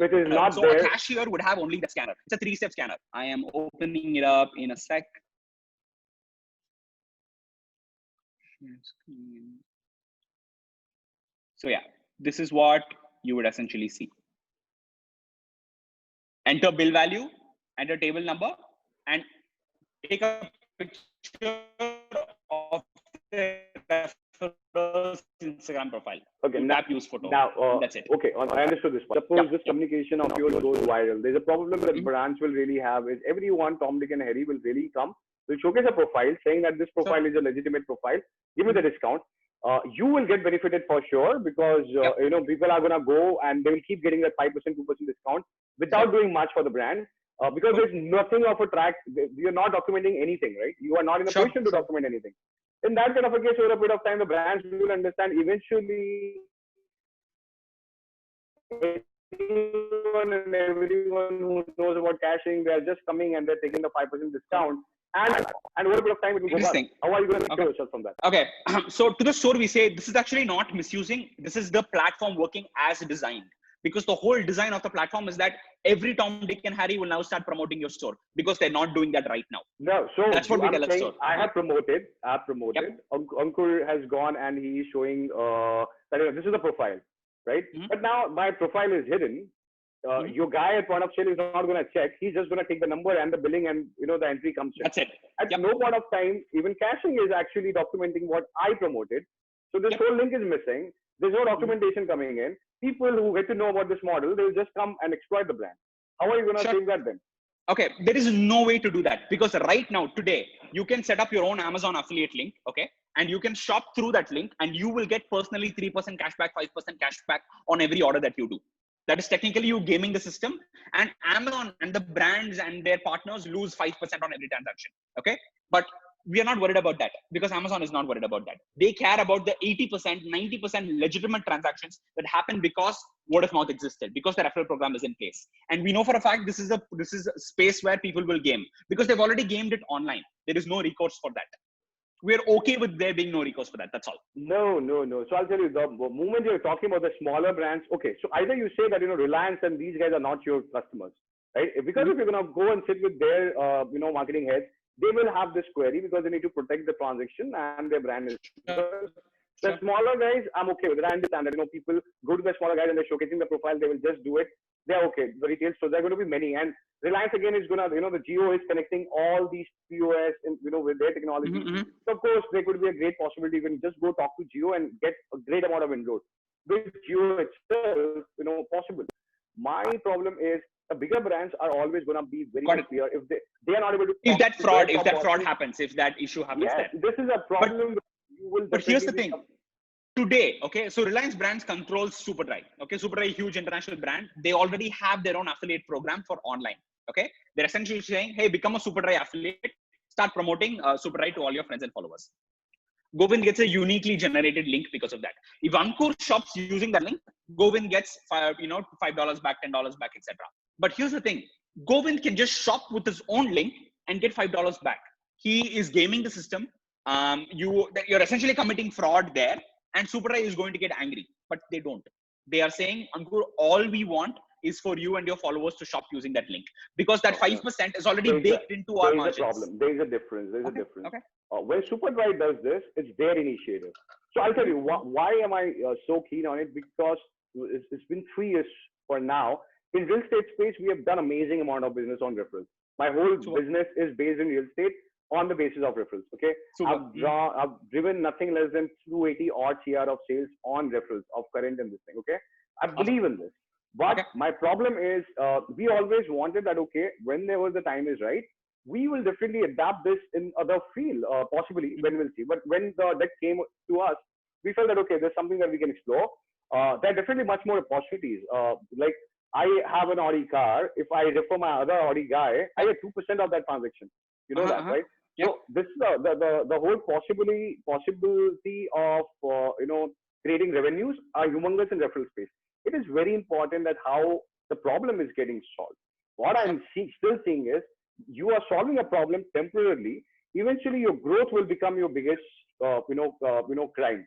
It is not so there. A cashier would have only the scanner. It's a 3-step scanner. I am opening it up in a sec. So yeah, this is what you would essentially see. Enter bill value, enter table number, and take a picture of the referral's Instagram profile. Okay, tap use photo. Now, that's it. Okay, I understood this. Suppose this communication of yours goes viral. There's a problem that brands will really have is everyone, Tom, Dick, and Harry, will really come, will showcase a profile saying that this profile is a legitimate profile. Give me the discount. You will get benefited for sure because people are gonna go and they will keep getting that 5%, 2% discount without doing much for the brand. Because there's nothing of a track, you're not documenting anything, right? You are not in a position to document anything. In that kind of a case, over a period of time, the brands will understand eventually everyone who knows about caching, they're just coming and they're taking the 5% discount. And over a period of time, it will go back. How are you going to secure yourself from that? Okay. So to the store, we say this is actually not misusing. This is the platform working as designed. Because the whole design of the platform is that every Tom, Dick, and Harry will now start promoting your store because they're not doing that right now. No, so that's what we tell the store. I have promoted. Yep. Ankur has gone and he is showing that this is the profile, right? But now my profile is hidden. Your guy at point of sale is not going to check. He's just going to take the number and the billing and the entry comes in. That's it. At no point of time, even caching is actually documenting what I promoted. So this whole link is missing. There's no documentation coming in. People who get to know about this model, they'll just come and exploit the brand. How are you going to change that then? Okay, there is no way to do that because right now, today, you can set up your own Amazon affiliate link, okay? And you can shop through that link and you will get personally 3% cashback, 5% cashback on every order that you do. That is technically you gaming the system. And Amazon and the brands and their partners lose 5% on every transaction. Okay. But we are not worried about that because Amazon is not worried about that. They care about the 80%, 90% legitimate transactions that happen because word of mouth existed, because the referral program is in place. And we know for a fact this is a space where people will game because they've already gamed it online. There is no recourse for that. We're okay with there being no recourse for that. That's all. No. So I'll tell you, the moment you're talking about the smaller brands, okay, so either you say that, Reliance and these guys are not your customers, right? Because if you're going to go and sit with their, marketing heads, they will have this query because they need to protect the transaction and their brand is. The smaller guys, I'm okay with it. I understand that, people go to the smaller guys and they're showcasing the profile. They will just do it. They're okay. The retail stores, there are going to be many. And Reliance again is going to, the Jio is connecting all these POS and, with their technology. So of course, there could be a great possibility. You can just go talk to Jio and get a great amount of inroads. With Jio itself, possible. My problem is the bigger brands are always going to be very clear if they are not able to. If that fraud happens, if that issue happens, yes, this is a problem. But here's the thing. Today, okay, so Reliance Brands controls Superdry. Okay, Superdry, huge international brand. They already have their own affiliate program for online. Okay, they're essentially saying, hey, become a Superdry affiliate, start promoting Superdry to all your friends and followers. Govind gets a uniquely generated link because of that. If Ankur shops using that link, Govind gets $5 back, $10 back, etc. But here's the thing: Govind can just shop with his own link and get $5 back. He is gaming the system. You're essentially committing fraud there. And Superdry is going to get angry, but they don't. They are saying, Ankur, all we want is for you and your followers to shop using that link because that 5% is already baked into our margins. There is a difference. Okay. When Superdry does this, it's their initiative. So I'll tell you why am I so keen on it? Because it's been 3 years for now. In real estate space, we have done amazing amount of business on referrals. My whole business is based in real estate on the basis of referrals. Okay, I've driven nothing less than 280 odd CR of sales on referrals of current and this thing. Okay, I believe in this, but my problem is we always wanted that. Okay, whenever the time is right, we will definitely adapt this in other field, possibly when we'll see. But when the deck came to us, we felt that okay, there's something that we can explore. There are definitely much more opportunities. Like I have an Audi car. If I refer my other Audi guy, I get 2% of that transaction. You know that, right? So this is the whole possibility of creating revenues are humongous in referral space. It is very important that how the problem is getting solved. What I'm still seeing is you are solving a problem temporarily. Eventually, your growth will become your biggest crime.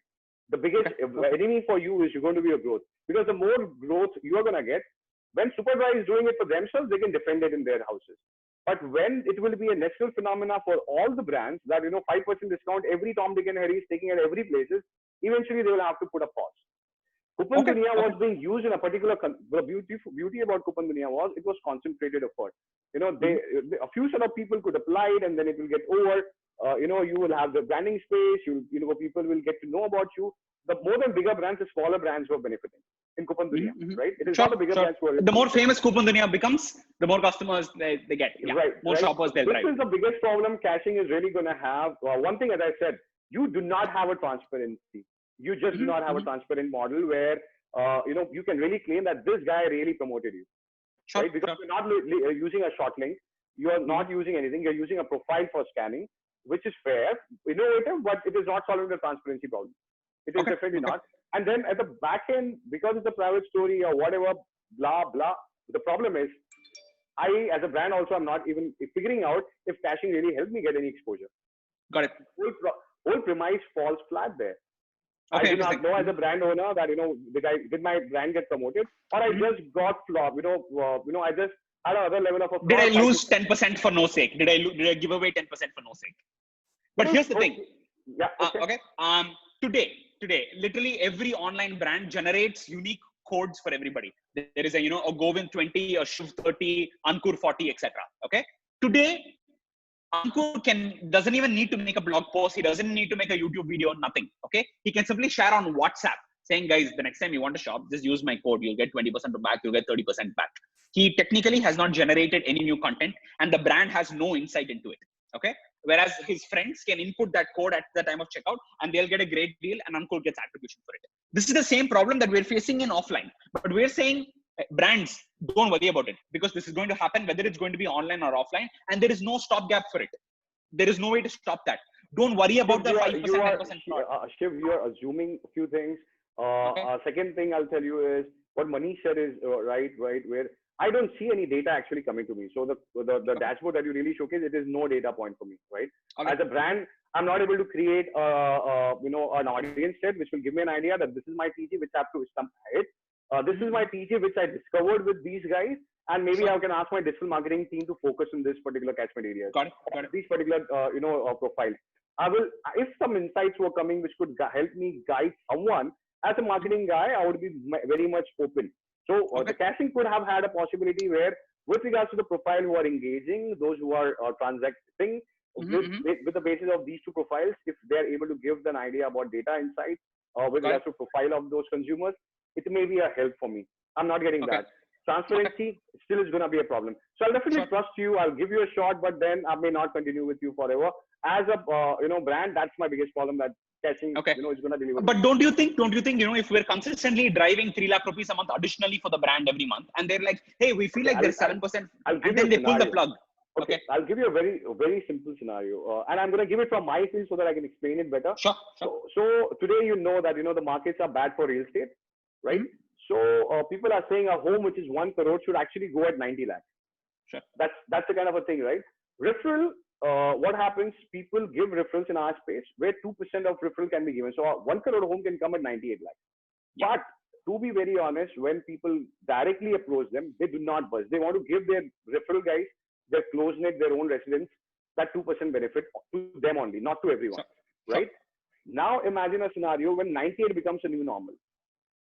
The biggest enemy for you is going to be your growth, because the more growth you are going to get, when Superdry is doing it for themselves, they can defend it in their houses. But when it will be a national phenomena for all the brands that 5% discount every Tom, Dick and Harry is taking at every places, eventually they will have to put a pause. Coupon Dunia was being used in a particular. The beauty about Coupon Dunia was it was concentrated effort. A few set of people could apply it, and then it will get over. You will have the branding space. People will get to know about you. The more than bigger brands, the smaller brands were benefiting in Coupon Dunia, right? It is not the bigger brands who are. The more famous Coupon Dunia becomes, the more customers they get. Yeah. Right. More shoppers they'll drive. This is the biggest problem caching is really going to have. One thing, as I said, you do not have a transparency. You just do not have a transparent model where you can really claim that this guy really promoted you, right? Because you're not using a short link, you are not using anything. You're using a profile for scanning, which is fair, innovative, but it is not solving the transparency problem. It is definitely not. And then at the back end, because it's a private story or whatever, blah blah. The problem is, I as a brand also am not even figuring out if caching really helped me get any exposure. Got it. Whole premise falls flat there. I do not know as a brand owner that did my brand get promoted, or I just got flop. I just had another level of. Did I lose 10% for no sake? Did I give away 10% for no sake? But here's the thing. Yeah. Okay. Today, literally every online brand generates unique codes for everybody. There is a Govind 20, a Shiv 30, Ankur 40, etc. Okay. Today, Ankur doesn't even need to make a blog post. He doesn't need to make a YouTube video, nothing. Okay. He can simply share on WhatsApp saying, guys, the next time you want to shop, just use my code. You'll get 20% back. You'll get 30% back. He technically has not generated any new content, and the brand has no insight into it. Okay. Whereas his friends can input that code at the time of checkout and they'll get a great deal, and Ankur gets attribution for it. This is the same problem that we're facing in offline. But we're saying brands, don't worry about it, because this is going to happen whether it's going to be online or offline, and there is no stopgap for it. There is no way to stop that. Don't worry about the 5%, 10%. Shiv, you are assuming a few things. Second thing I'll tell you is what Manish said is right, where I don't see any data actually coming to me. So the dashboard that you really showcase, it is no data point for me, right? As a brand, I'm not able to create an audience set which will give me an idea that this is my TG which I have to hit. This is my TG which I discovered with these guys, and maybe I can ask my digital marketing team to focus on this particular catchment area. Got it. These particular profiles. I will, if some insights were coming which could help me guide someone as a marketing guy, I would be very much open. So the caching could have had a possibility where, with regards to the profile who are engaging, those who are transacting, with the basis of these two profiles, if they are able to give an idea about data insights with regards to profile of those consumers, it may be a help for me. I'm not getting that. Transparency still is going to be a problem. So I'll definitely trust you. I'll give you a shot, but then I may not continue with you forever. As a brand, that's my biggest problem. That caching, is going to deliver. But don't you think, if we're consistently driving 3 lakh rupees a month additionally for the brand every month, and they're like, hey, we feel like there's 7%, and then they pull the plug. Okay, I'll give you a very, very simple scenario, and I'm going to give it from my field so that I can explain it better. Sure. So today, the markets are bad for real estate, right? So people are saying a home which is 1 crore should actually go at 90 lakhs. Sure. That's the kind of a thing, right? Referral, what happens? People give referrals in our space where 2% of referral can be given. So a 1 crore home can come at 98 lakhs. Yeah. But to be very honest, when people directly approach them, they do not budge. They want to give their referral guys, their close-knit, their own residents, that 2% benefit to them only, not to everyone, right? Now imagine a scenario when 98 becomes a new normal.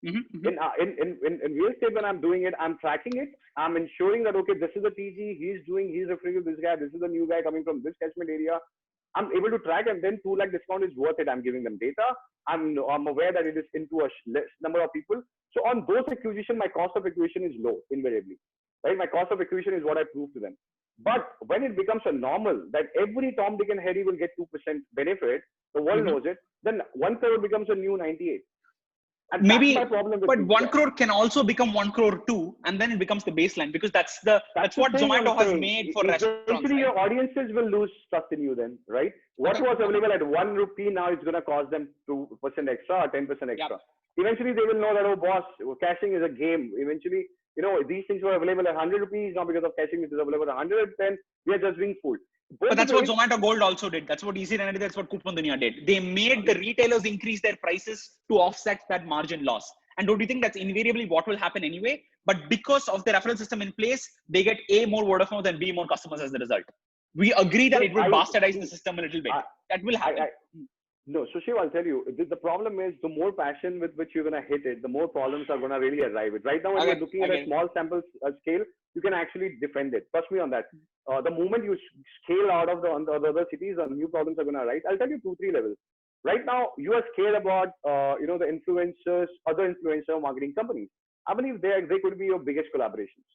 In real estate, when I'm doing it, I'm tracking it. I'm ensuring that, okay, this is the TG, he's referring to this guy, this is the new guy coming from this catchment area. I'm able to track, and then 2 lakh discount is worth it. I'm giving them data. I'm aware that it is into a less number of people. So on those acquisition, my cost of acquisition is low, invariably, right? My cost of acquisition is what I prove to them. But when it becomes a normal that every Tom, Dick and Harry will get 2% benefit, the world knows it, then 1 crore becomes a new 98. And maybe, but 1 crore can also become 1 crore too, and then it becomes the baseline, because that's what Zomato has made for restaurants. Eventually, your audiences will lose trust in you then, right? What was available at 1 rupee, now it's going to cost them 2% extra or 10% extra. Yep. Eventually, they will know that, oh, boss, caching is a game. Eventually, these things were available at 100 rupees, now because of caching, it is available at 110. We are just being fooled. But that's what Zomato Gold also did. That's what Easy Remedy, that's what Coupon Dunia did. They made the retailers increase their prices to offset that margin loss. And don't you think that's invariably what will happen anyway? But because of the referral system in place, they get A, more word of mouth, and B, more customers as the result. We agree that it will bastardize the system a little bit. That will happen. No, so Shiv, I'll tell you, the problem is the more passion with which you're going to hit it, the more problems are going to really arrive. Right now, when you're looking at a small sample scale, you can actually defend it. Trust me on that. The moment you scale out of the other cities, new problems are going to arise. I'll tell you 2-3 levels. Right now, you are scared about, the influencers, other influencer marketing companies. I believe they could be your biggest collaborations.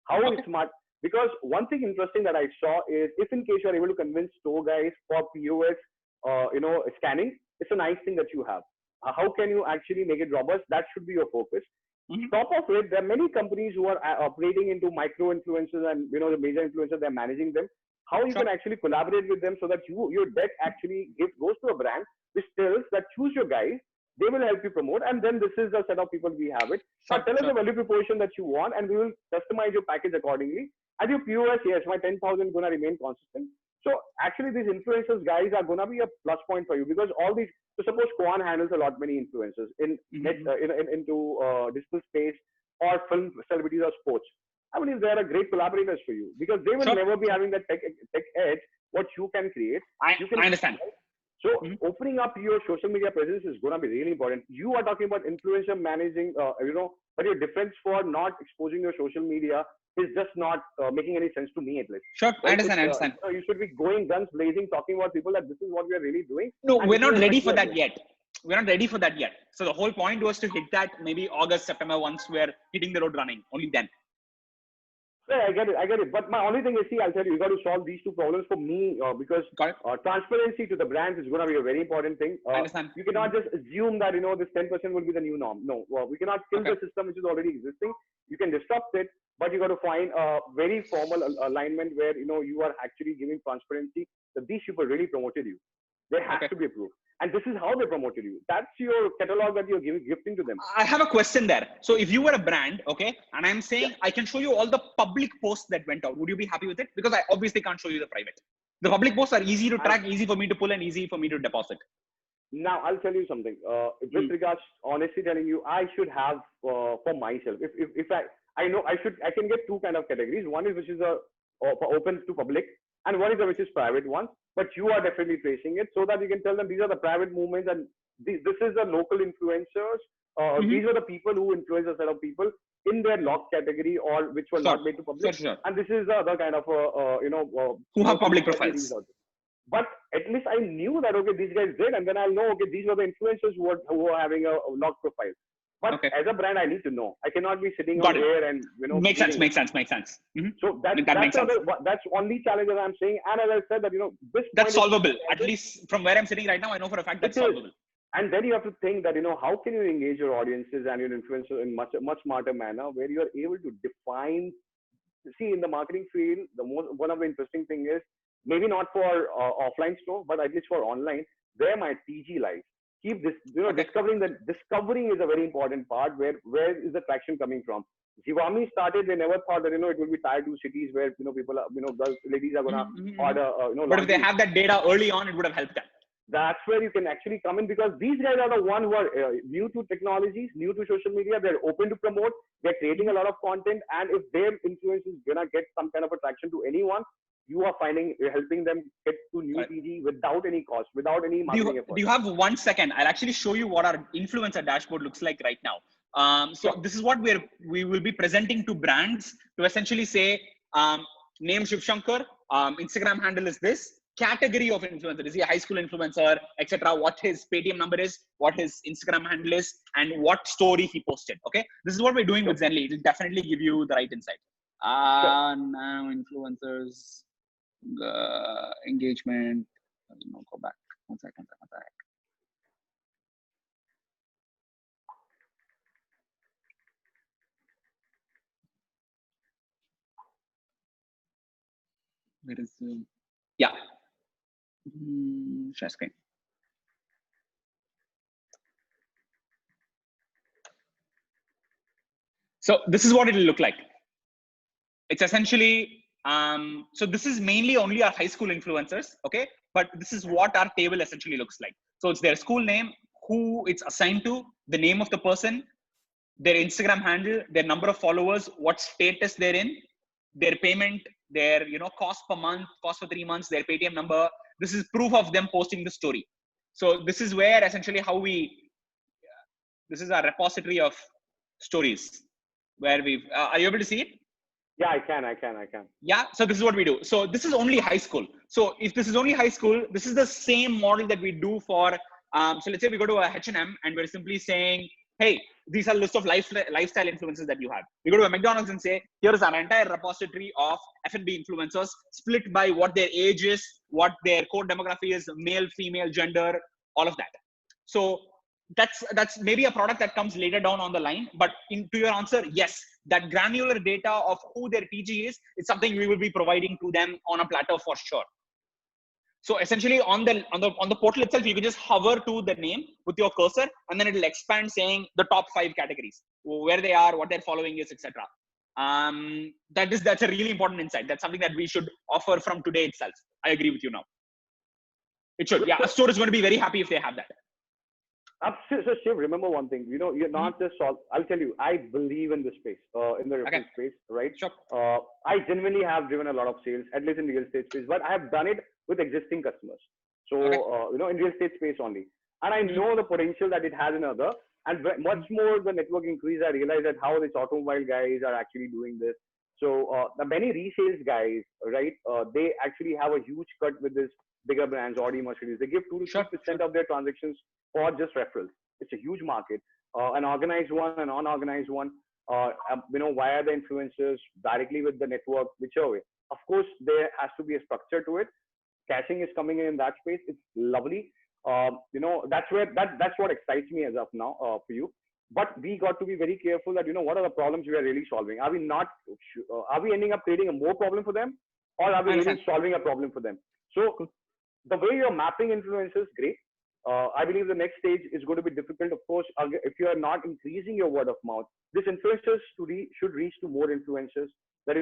How smart? Because one thing interesting that I saw is, if in case you're able to convince store guys for POS, scanning, it's a nice thing that you have. How can you actually make it robust? That should be your focus. Top of it, there are many companies who are operating into micro influencers and the major influencers. They're managing them. How you can actually collaborate with them so that your deck actually goes to a brand which tells that choose your guys. They will help you promote, and then this is the set of people we have it. Tell us the value proposition that you want, and we will customize your package accordingly. At your POS, yes, my 10,000 is going to remain consistent. So actually, these influencers guys are going to be a plus point for you, because all these. So suppose Kwan handles a lot many influencers into digital space or film celebrities or sports. I believe they are great collaborators for you, because they will never be having that tech edge what you can create. I understand. So opening up your social media presence is going to be really important. You are talking about influencer managing, but your defense for not exposing your social media is just not making any sense to me, at least. Sure, I understand. You should be going guns blazing, talking about people that this is what we are really doing. No, we're not ready for that yet. We're not ready for that yet. So the whole point was to hit that maybe August, September, once we're hitting the road running, only then. Yeah, I get it. But my only thing is, see, I'll tell you, you got to solve these two problems for me because transparency to the brands is going to be a very important thing. I understand. You cannot just assume that, this 10% will be the new norm. No, we cannot kill the system which is already existing. You can disrupt it, but you got to find a very formal alignment where, you are actually giving transparency that these people really promoted you. They have to be approved. And this is how they promoted you. That's your catalog that you're gifting to them. I have a question there. So if you were a brand, okay, and I'm saying I can show you all the public posts that went out, would you be happy with it? Because I obviously can't show you the private. The public posts are easy to track, easy for me to pull, and easy for me to deposit. Now, I'll tell you something. With regards, honestly telling you, I should have for myself. If I know I can get two kind of categories. One is which is open to public, and one is which is private one. But you are definitely tracing it so that you can tell them these are the private movements and this is the local influencers. These are the people who influence a set of people in their locked category or which were not made to public. And this is the other kind of who have public profiles. But at least I knew that these guys did, and then I'll know these were the influencers who are having a locked profile. But as a brand, I need to know. I cannot be sitting on air and makes sense. Mm-hmm. So that's only challenge that I'm saying. And as I said that that's solvable. At least from where I'm sitting right now, I know for a fact that's solvable. And then you have to think that how can you engage your audiences and your influencers in much smarter manner where you are able to define. See, in the marketing field, one of the interesting thing is maybe not for offline store, but at least for online, where my TG lies. Keep this, discovering is a very important part. Where is the traction coming from? Zivame started, they never thought that, it will be tier 2 cities where, people are, girls, ladies are going to order, But if they have that data early on, it would have helped them. That's where you can actually come in because these guys are the ones who are new to technologies, new to social media. They're open to promote. They're creating a lot of content. And if their influence is going to get some kind of attraction to anyone, you are helping them get to new TG without any cost, without any marketing effort. Do you have 1 second? I'll actually show you what our influencer dashboard looks like right now. This is what we will be presenting to brands to essentially say, name Shiv Shankar, Instagram handle is this, category of influencer, is he a high school influencer, etc., what his Paytm number is, what his Instagram handle is, and what story he posted. Okay, this is what we're doing with Zenly. It will definitely give you the right insight. Now influencers. Engagement. Go back. One second. Where is share screen. So this is what it will look like. It's essentially so this is mainly only our high school influencers, okay? But this is what our table essentially looks like. So it's their school name, who it's assigned to, the name of the person, their Instagram handle, their number of followers, what status they're in, their payment, their cost per month, cost for 3 months, their Paytm number. This is proof of them posting the story. So this is where essentially this is our repository of stories where are you able to see it? Yeah, I can. Yeah, so this is what we do. So this is only high school. So if this is only high school, this is the same model that we do for, so let's say we go to a H&M and we're simply saying, hey, these are list of lifestyle influencers that you have. We go to a McDonald's and say, here is our entire repository of F&B influencers split by what their age is, what their core demography is, male, female, gender, all of that. So that's maybe a product that comes later down on the line, but to your answer, yes, that granular data of who their TG is something we will be providing to them on a platter for sure. So essentially on the portal itself, you can just hover to the name with your cursor and then it'll expand saying the top 5 categories, where they are, what their following is, etc. That's a really important insight. That's something that we should offer from today itself. I agree with you now. It should. Yeah, a store is going to be very happy if they have that. So Shiv, remember one thing, you're not just I'll tell you, I believe in this space, in the real estate space, right? Sure. I genuinely have driven a lot of sales, at least in real estate space, but I have done it with existing customers. So, in real estate space only. And I know the potential that it has in other, and much more the network increase, I realized that how these automobile guys are actually doing this. So, the many resales guys, right, they actually have a huge cut with this bigger brands, Audi, Mercedes. They give 2 to 3% of their transactions for just referrals. It's a huge market, an organized one, an unorganized one. via the influencers, directly with the network, whichever way. Of course, there has to be a structure to it. Caching is coming in that space. It's lovely. That's what excites me as of now for you. But we got to be very careful that what are the problems we are really solving. Are we not? Are we ending up creating a more problem for them, or are we really solving a problem for them? So the way you're mapping influencers, great. I believe the next stage is going to be difficult. Of course, if you are not increasing your word of mouth, this influencers should reach to more influencers. That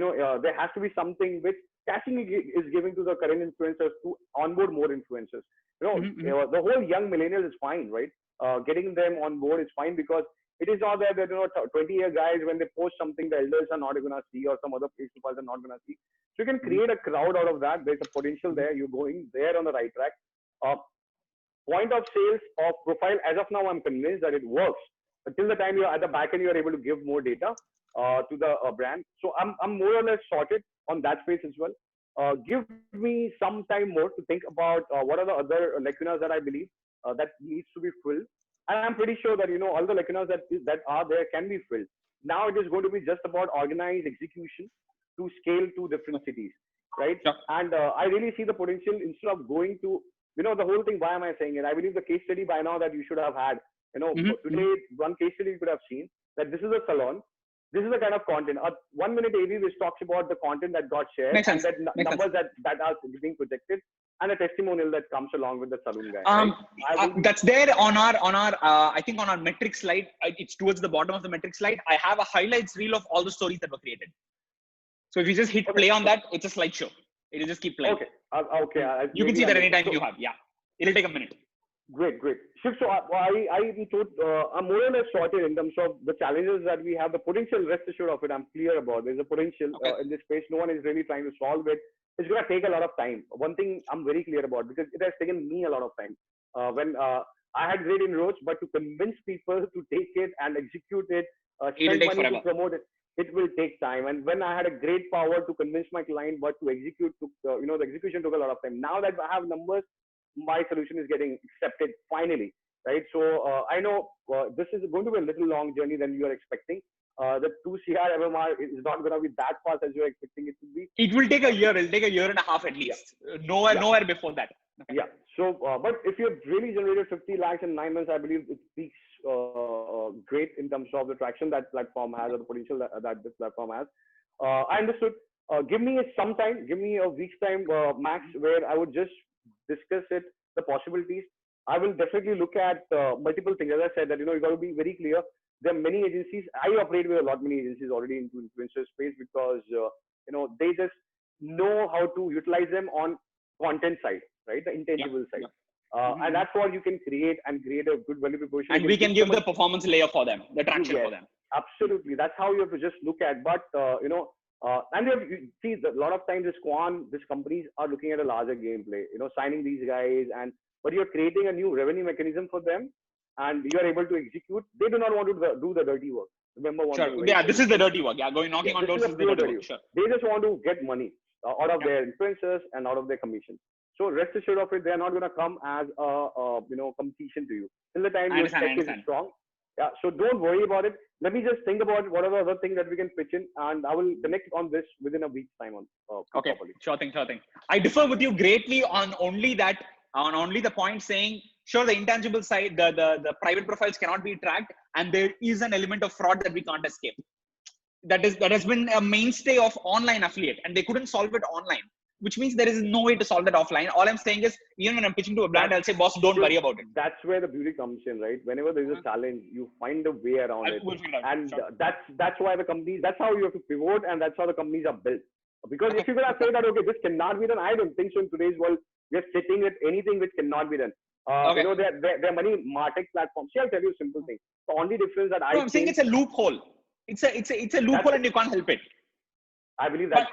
there has to be something which caching is giving to the current influencers to onboard more influencers. The whole young millennials is fine, right? Getting them on board is fine, because it is not that 20-year guys, when they post something, the elders are not going to see, or some other principals are not going to see. So you can create a crowd out of that. There's a potential there. You're going there on the right track. Point of sales of profile, as of now, I'm convinced that it works. Until the time you're at the back end, you're able to give more data to the brand. So I'm more or less sorted on that space as well. Give me some time more to think about what are the other lacunas that I believe that needs to be filled. And I'm pretty sure that all the lacunas that are there can be filled. Now it is going to be just about organized execution to scale to different cities, right? Yeah. And I really see the potential, instead of going to the whole thing. Why am I saying it? I believe the case study by now that you should have had. Today one case study you could have seen that this is a salon. This is the kind of content. 1 minute AV which talks about the content that got shared, and that numbers that are being projected, and a testimonial that comes along with the salon guy. Right? That's there on our I think on our metric slide. It's towards the bottom of the metric slide. I have a highlights reel of all the stories that were created. So if you just hit play on that, it's a slideshow. It'll just keep playing. Okay. You can see that anytime you have. Yeah. It'll take a minute. Great. Shiv, so I'm more or less sorted in terms of the challenges that we have. The potential, rest assured of it, I'm clear about. There's a potential in this space. No one is really trying to solve it. It's going to take a lot of time. One thing I'm very clear about, because it has taken me a lot of time. When I had great inroads, but to convince people to take it and execute it, spend money to promote it, it will take time. And when I had a great power to convince my client, but to execute, the execution took a lot of time. Now that I have numbers, my solution is getting accepted finally, right? So I know this is going to be a little long journey than you are expecting. The 2 CR MMR is not going to be that fast as you're expecting it to be. It will take a year. It'll take a year and a half at least. Nowhere before that. Yeah. So, but if you've really generated 50 lakhs in 9 months, I believe it speaks great in terms of the traction that platform has, or the potential that this platform has. I understood. Give me some time. Give me a week's time max, where I would just discuss it, the possibilities. I will definitely look at multiple things. As I said, that you got to be very clear. There are many agencies. I operate with many agencies already into influencer space, because they just know how to utilize them on content side, right? The intangible side. And that's what you can create a good value proposition. And we can give the performance layer for them, the traction for them. Absolutely. That's how you have to just look at. But, and you see a lot of times these companies are looking at a larger gameplay, signing these guys, but you're creating a new revenue mechanism for them, and you're able to execute. They do not want to do the dirty work. Remember one thing. Yeah, this is the dirty work. Yeah, knocking on doors is the dirty work. Sure. They just want to get money out of their influencers and out of their commission. So rest assured of it, they are not going to come as a competition to you. Till the time your tech is strong. Yeah, so don't worry about it. Let me just think about what are the other things that we can pitch in, and I will connect on this within a week's time. Okay, properly. Sure thing. I differ with you greatly on only the point saying, sure, the intangible side, the private profiles cannot be tracked, and there is an element of fraud that we can't escape. That has been a mainstay of online affiliate, and they couldn't solve it online, which means there is no way to solve that offline. All I'm saying is, even when I'm pitching to a brand, I'll say, boss, don't worry about it. That's where the beauty comes in, right? Whenever there's a challenge, you find a way around it. And that's why the companies, that's how you have to pivot, and that's how the companies are built. Because if you're going to say that, okay, this cannot be done, I don't think so. In today's world, we're sitting with anything which cannot be done. There are many MarTech platforms. See, I'll tell you a simple thing. The only difference that I'm saying it's a loophole. It's a loophole, and you can't help it. I believe that's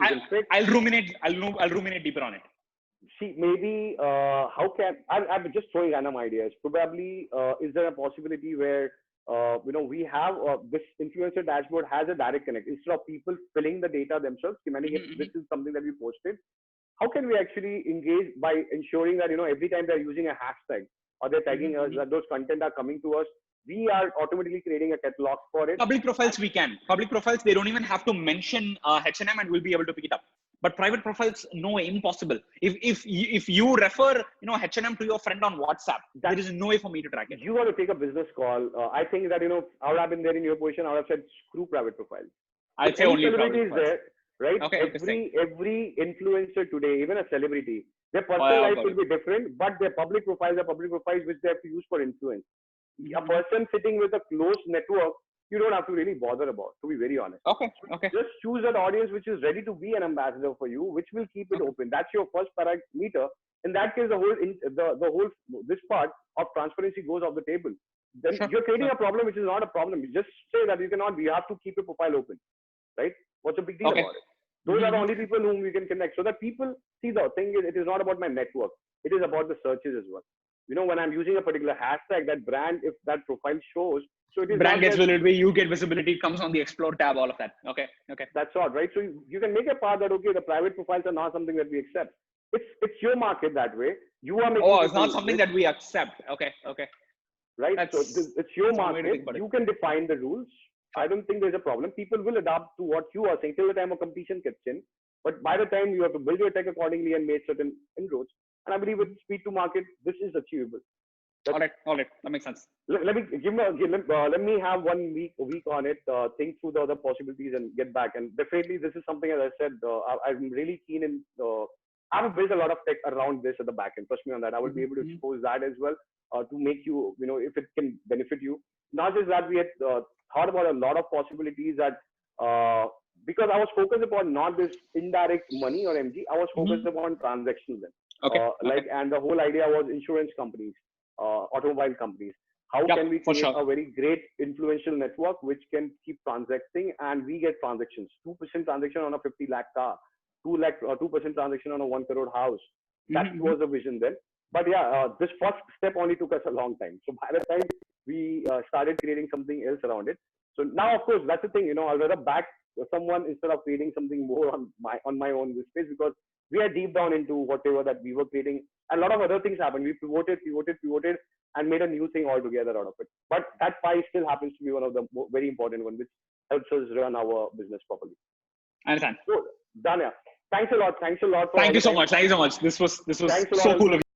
I'll ruminate deeper on it. See, maybe I'm just throwing random ideas. Probably, is there a possibility where we have this influencer dashboard has a direct connect, instead of people filling the data themselves, demanding if this is something that we posted. How can we actually engage by ensuring that every time they're using a hashtag or they're tagging us, that those content are coming to us we are automatically creating a catalog for it. Public profiles we can. Public profiles, they don't even have to mention H&M and we'll be able to pick it up. But private profiles, no, impossible. If you refer, H&M to your friend on WhatsApp, there is no way for me to track it. You got to take a business call. I think that, I would have been there in your position. I would have said, screw private profiles. I'd say only private profiles. There, right? Okay, every influencer today, even a celebrity, their personal life will be different, but their public profiles are public profiles which they have to use for influence. A person sitting with a close network, you don't have to really bother about, to be very honest. Okay. Just choose an audience which is ready to be an ambassador for you, which will keep it open. That's your first parameter. In that case, this part of transparency goes off the table. Then you're creating a problem which is not a problem. You just say that you have to keep your profile open, right? What's the big deal about it? Those are the only people whom we can connect. So that people see, the thing is, it is not about my network. It is about the searches as well. When I'm using a particular hashtag, that brand, if that profile shows, so it is brand gets visibility, you get visibility, it comes on the explore tab, all of that. Okay. That's all, right? So you can make a part that, okay, the private profiles are not something that we accept. It's your market that way. You are making. Oh, it's not something that we accept. Okay. Right. So it's your market. You can define the rules. I don't think there's a problem. People will adapt to what you are saying till the time a competition kicks in. But by the time you have to build your tech accordingly and make certain inroads. And I believe with speed to market, this is achievable. All right. That makes sense. Let me have 1 week on it, think through the other possibilities and get back. And definitely, this is something, as I said, I'm really keen in. I have built a lot of tech around this at the back end. Trust me on that. I will be able to expose that as well to make you, if it can benefit you. Not just that, we had thought about a lot of possibilities that because I was focused upon not this indirect money or MG, I was focused upon transactions then. And the whole idea was insurance companies, automobile companies. How can we create a very great influential network which can keep transacting and we get transactions? 2% transaction on a 50 lakh car, 2% transaction on a 1 crore house. That was the vision then. But this first step only took us a long time. So by the time we started creating something else around it. So now, of course, that's the thing, I'll rather back someone instead of creating something more on my own space, because we are deep down into whatever that we were creating. And a lot of other things happened. We pivoted and made a new thing altogether out of it. But that pie still happens to be one of the very important ones, which helps us run our business properly. I understand. So, Danya, thanks a lot. Thank you so much. This was so cool of you.